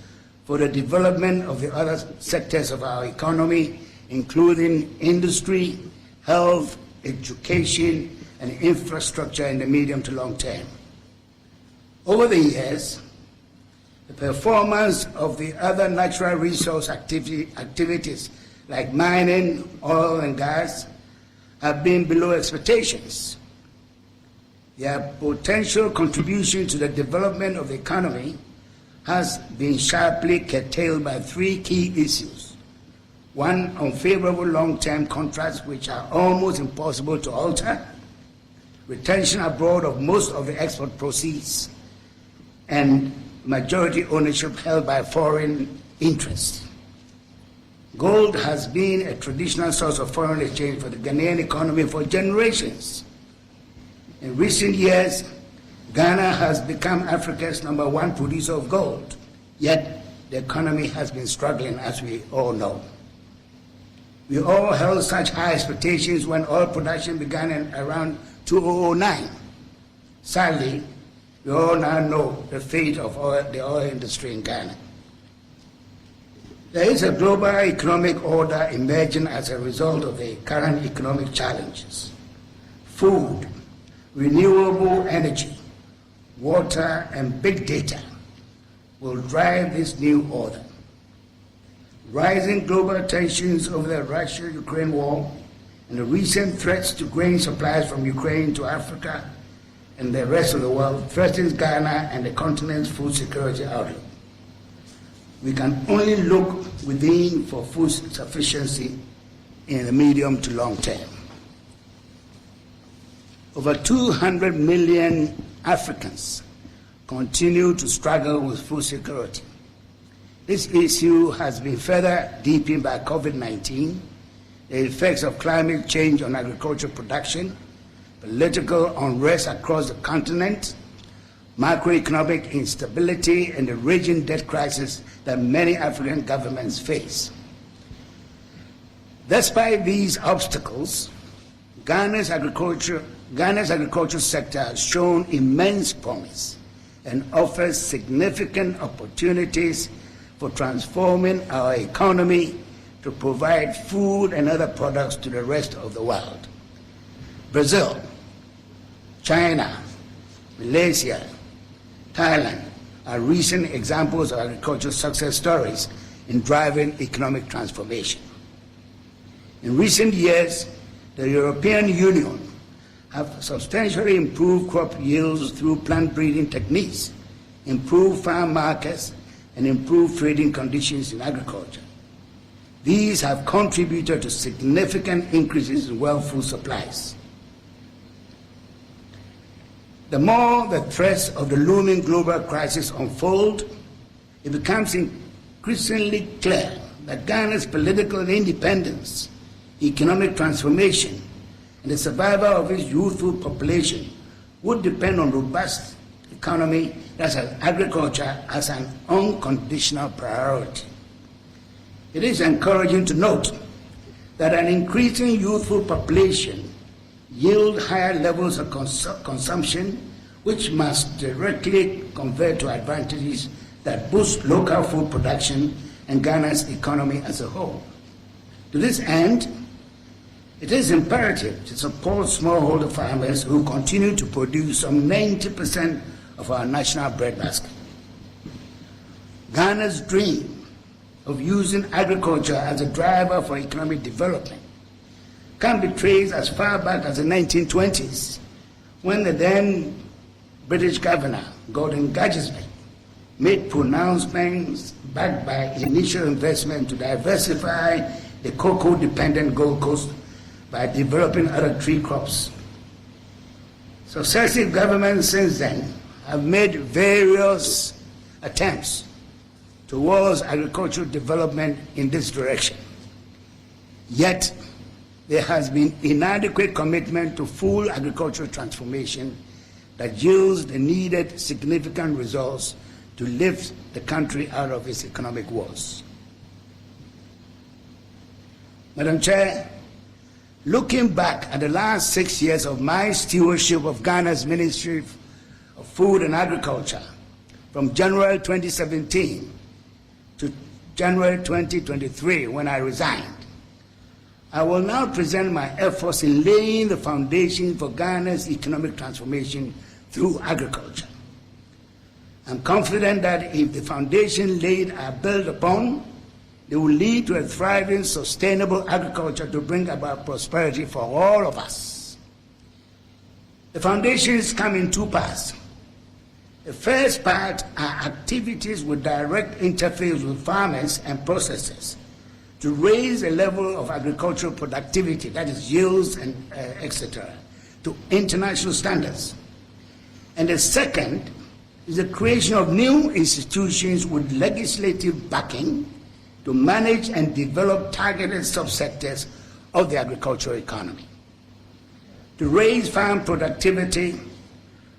for the development of the other sectors of our economy, including industry, health, education, and infrastructure in the medium to long term. Over the years, the performance of the other natural resource activities like mining, oil, and gas have been below expectations. Their potential contribution to the development of the economy has been sharply curtailed by three key issues. One, unfavorable long-term contracts which are almost impossible to alter, retention abroad of most of the export proceeds, and majority ownership held by foreign interests. Gold has been a traditional source of foreign exchange for the Ghanaian economy for generations. In recent years, Ghana has become Africa's #1 producer of gold, yet the economy has been struggling, as we all know. We all held such high expectations when oil production began in around 2009. Sadly, we all now know the fate of the oil industry in Ghana. There is a global economic order emerging as a result of the current economic challenges. Food, renewable energy, water, and big data will drive this new order. Rising global tensions over the Russia-Ukraine war and the recent threats to grain supplies from Ukraine to Africa and the rest of the world threatens Ghana and the continent's food security outlook. We can only look within for food sufficiency in the medium to long term. Over 200 million Africans continue to struggle with food security. This issue has been further deepened by COVID-19, the effects of climate change on agricultural production, political unrest across the continent, macroeconomic instability, and the raging debt crisis that many African governments face. Despite these obstacles, Ghana's agriculture sector has shown immense promise and offers significant opportunities for transforming our economy to provide food and other products to the rest of the world. Brazil, China, Malaysia, Thailand are recent examples of agricultural success stories in driving economic transformation. In recent years, the European Union have substantially improved crop yields through plant breeding techniques, improved farm markets, and improved trading conditions in agriculture. These have contributed to significant increases in world food supplies. The more the threats of the looming global crisis unfold, it becomes increasingly clear that Ghana's political independence, economic transformation, and the survival of its youthful population would depend on robust economy that has agriculture as an unconditional priority. It is encouraging to note that an increasing youthful population yield higher levels of consumption, which must directly convert to advantages that boost local food production and Ghana's economy as a whole. To this end, it is imperative to support smallholder farmers who continue to produce some 90% of our national breadbasket. Ghana's dream of using agriculture as a driver for economic development can be traced as far back as the 1920s, when the then British governor, Gordon Gadgesby, made pronouncements backed by initial investment to diversify the cocoa-dependent Gold Coast by developing other tree crops. Successive governments since then have made various attempts towards agricultural development in this direction. Yet, there has been inadequate commitment to full agricultural transformation that yields the needed significant results to lift the country out of its economic woes. Madam Chair, looking back at the last 6 years of my stewardship of Ghana's Ministry of Food and Agriculture, from January 2017 to January 2023, when I resigned, I will now present my efforts in laying the foundation for Ghana's economic transformation through agriculture. I'm confident that if the foundation laid are built upon, they will lead to a thriving, sustainable agriculture to bring about prosperity for all of us. The foundations come in two parts. The first part are activities with direct interface with farmers and processors to raise the level of agricultural productivity, that is yields and etc., to international standards. And the second is the creation of new institutions with legislative backing to manage and develop targeted subsectors of the agricultural economy. To raise farm productivity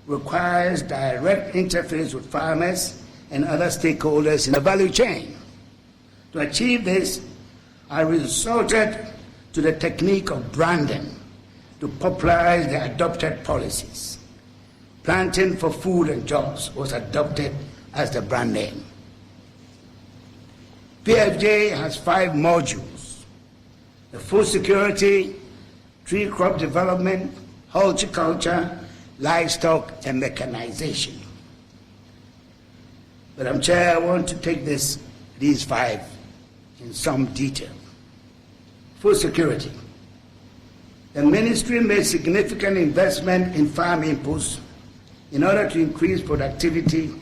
requires direct interface with farmers and other stakeholders in the value chain. To achieve this, I resorted to the technique of branding to popularize the adopted policies. Planting for Food and Jobs was adopted as the brand name. PFJ has 5 modules: the food security, tree crop development, horticulture, livestock, and mechanization. Madam Chair, I want to take these 5 in some detail. Food security. The ministry made significant investment in farm inputs in order to increase productivity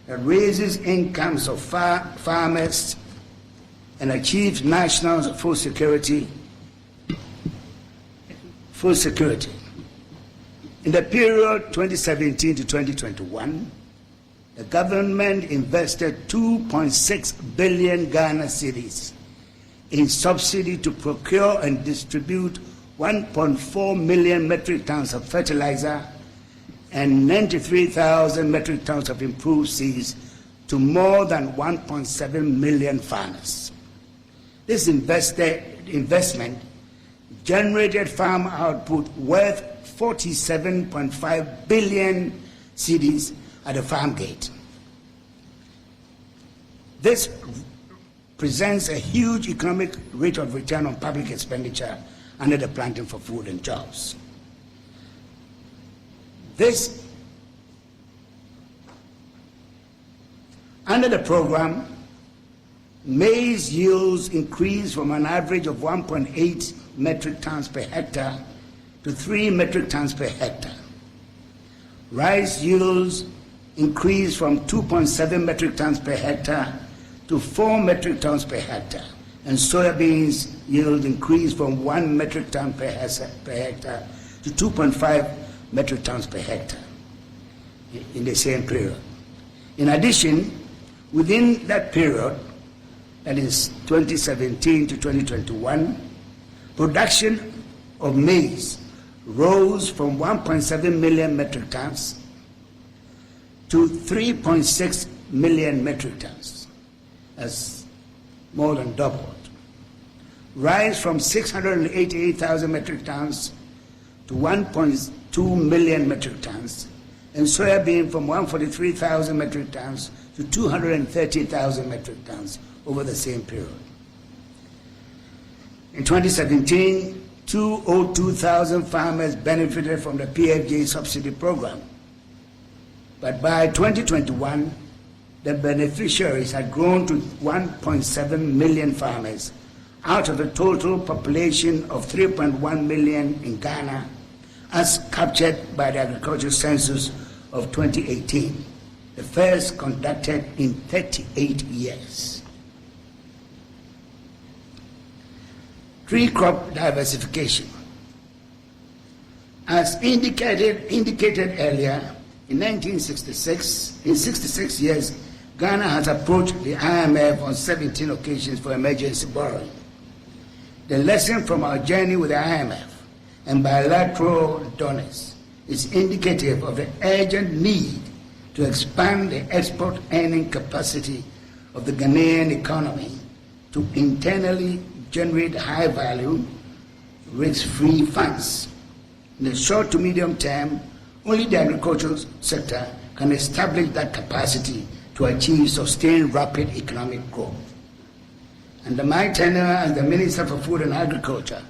that raises incomes of farmers and achieves national food security. Food security. In the period 2017 to 2021, the government invested 2.6 billion Ghana cedis in subsidy to procure and distribute 1.4 million metric tons of fertilizer and 93,000 metric tons of improved seeds to more than 1.7 million farmers. This investment generated farm output worth 47.5 billion cedis at the farm gate. This presents a huge economic rate of return on public expenditure under the Planting for Food and Jobs. Under the program, maize yields increased from an average of 1.8 metric tons per hectare to 3 metric tons per hectare. Rice yields increased from 2.7 metric tons per hectare to 4 metric tons per hectare, and soybeans yield increased from 1 metric ton per hectare to 2.5 metric tons per hectare in the same period. In addition, within that period, that is 2017 to 2021, production of maize rose from 1.7 million metric tons to 3.6 million metric tons. That's more than doubled. Rice from 688,000 metric tons to 1.2 million metric tons, and soybean from 143,000 metric tons to 230,000 metric tons over the same period. In 2017, 202,000 farmers benefited from the PFJ subsidy program. But by 2021, the beneficiaries had grown to 1.7 million farmers out of a total population of 3.1 million in Ghana, as captured by the Agricultural Census of 2018, the first conducted in 38 years. Tree crop diversification. As indicated earlier, in 1966, in 66 years, Ghana has approached the IMF on 17 occasions for emergency borrowing. The lesson from our journey with the IMF and bilateral donors is indicative of the urgent need to expand the export earning capacity of the Ghanaian economy to internally generate high value, risk-free funds. In the short to medium term, only the agricultural sector can establish that capacity to achieve sustained rapid economic growth. Under my tenure as the Minister for Food and Agriculture,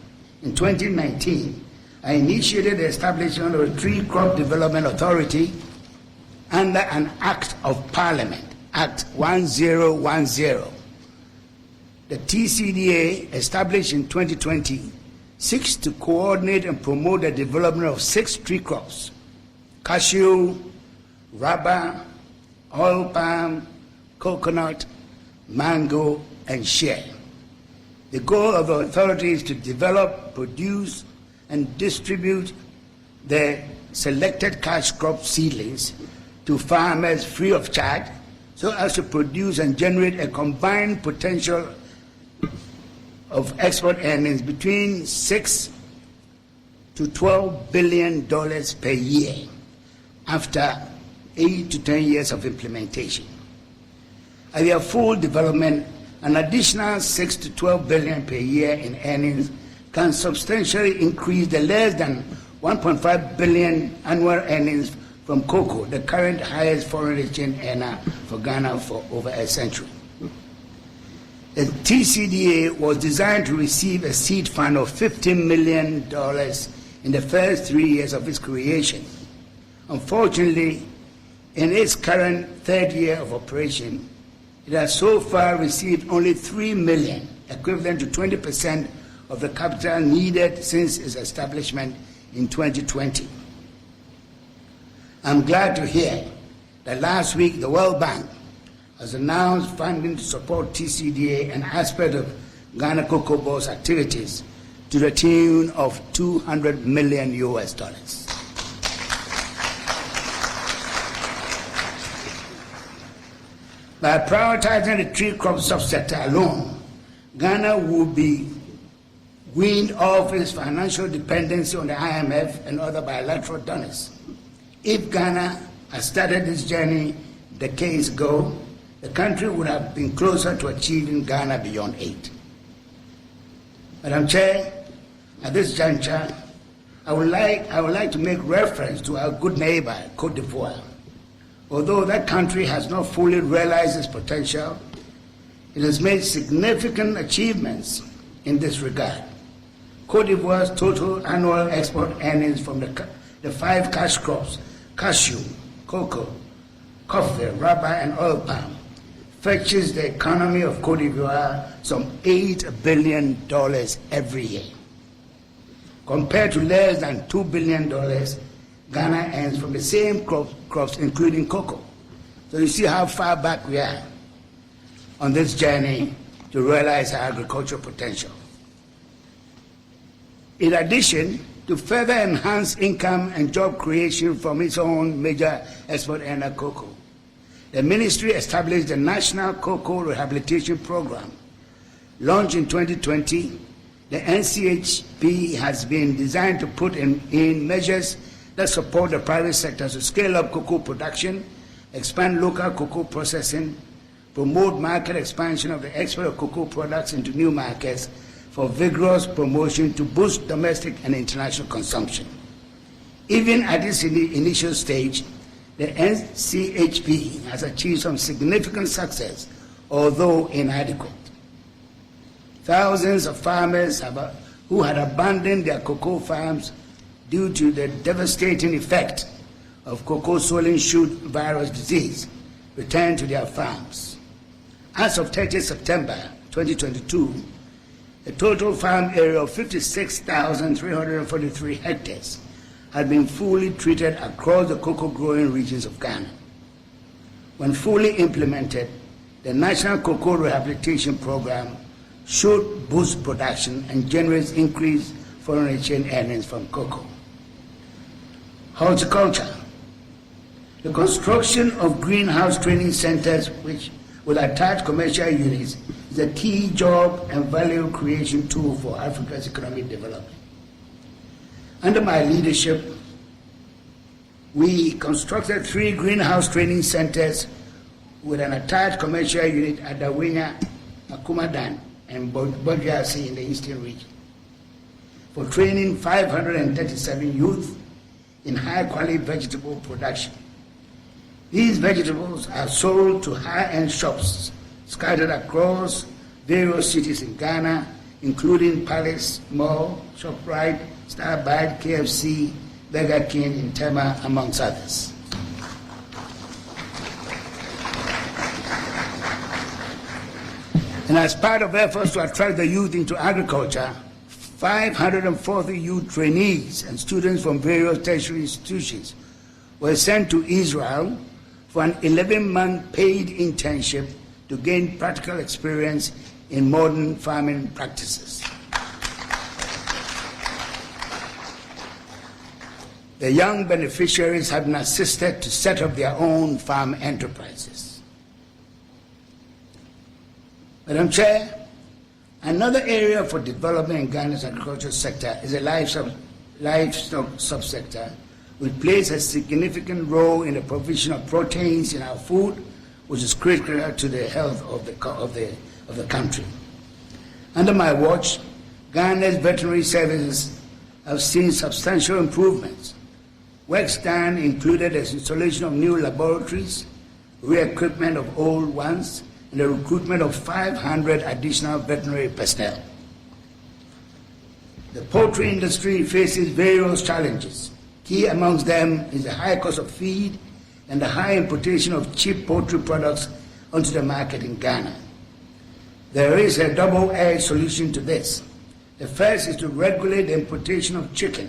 in 2019, I initiated the establishment of a Tree Crop Development Authority under an Act of Parliament, Act 1010. The TCDA, established in 2020, seeks to coordinate and promote the development of 6 tree crops: cashew, rubber, oil palm, coconut, mango, and shea. The goal of the authority is to develop, produce, and distribute the selected cash crop seedlings to farmers free of charge, so as to produce and generate a combined potential of export earnings between $6 to $12 billion per year after 8 to 10 years of implementation. At their full development, an additional $6 to $12 billion per year in earnings can substantially increase the less than $1.5 billion annual earnings from cocoa, the current highest foreign exchange earner for Ghana for over a century. The TCDA was designed to receive a seed fund of $15 million in the first 3 years of its creation. Unfortunately, in its current third year of operation, it has so far received only $3 million, equivalent to 20% of the capital needed since its establishment in 2020. I'm glad to hear that last week the World Bank has announced funding to support TCDA, an aspect of Ghana Cocoa Board's activities, to the tune of $200 million. By prioritizing the tree crop subsector alone, Ghana will be weaned off its financial dependency on the IMF and other bilateral donors. If Ghana had started this journey decades ago, the country would have been closer to achieving Ghana Beyond Aid. Madam Chair, at this juncture, I would like to make reference to our good neighbor, Côte d'Ivoire. Although that country has not fully realized its potential, it has made significant achievements in this regard. Côte d'Ivoire's total annual export earnings from the 5 cash crops, cashew, cocoa, coffee, rubber, and oil palm, fetches the economy of Côte d'Ivoire some $8 billion every year. Compared to less than $2 billion Ghana earns from the same crops, including cocoa. So you see how far back we are on this journey to realize our agricultural potential. In addition, to further enhance income and job creation from its own major export earner, cocoa, the ministry established the National Cocoa Rehabilitation Program. Launched in 2020, the NCHP has been designed to put in measures that support the private sector to scale up cocoa production, expand local cocoa processing, promote market expansion of the export of cocoa products into new markets for vigorous promotion to boost domestic and international consumption. Even at this initial stage, the NCHP has achieved some significant success, although inadequate. Thousands of farmers who had abandoned their cocoa farms due to the devastating effect of cocoa swollen shoot virus disease returned to their farms. As of 30 September 2022, a total farm area of 56,343 hectares had been fully treated across the cocoa growing regions of Ghana. When fully implemented, the National Cocoa Rehabilitation Program should boost production and generate increased foreign exchange earnings from cocoa. Horticulture. The construction of greenhouse training centers which will attach commercial units is a key job and value creation tool for Africa's economic development. Under my leadership, we constructed 3 greenhouse training centers with an attached commercial unit at Dawinya, Akumadan, and Bodjasi in the eastern region for training 537 youth in high-quality vegetable production. These vegetables are sold to high-end shops scattered across various cities in Ghana, including Palace Mall, ShopRite, Starbite, KFC, Burger King, and Tema, amongst others. And as part of efforts to attract the youth into agriculture, 540 youth trainees and students from various tertiary institutions were sent to Israel for an 11-month paid internship to gain practical experience in modern farming practices. The young beneficiaries have been assisted to set up their own farm enterprises. Madam Chair, another area for development in Ghana's agricultural sector is the livestock subsector, which plays a significant role in the provision of proteins in our food, which is critical to the health of the country. Under my watch, Ghana's veterinary services have seen substantial improvements. Works done included the installation of new laboratories, re-equipment of old ones, and the recruitment of 500 additional veterinary personnel. The poultry industry faces various challenges. Key amongst them is the high cost of feed and the high importation of cheap poultry products onto the market in Ghana. There is a double-edged solution to this. The first is to regulate the importation of chicken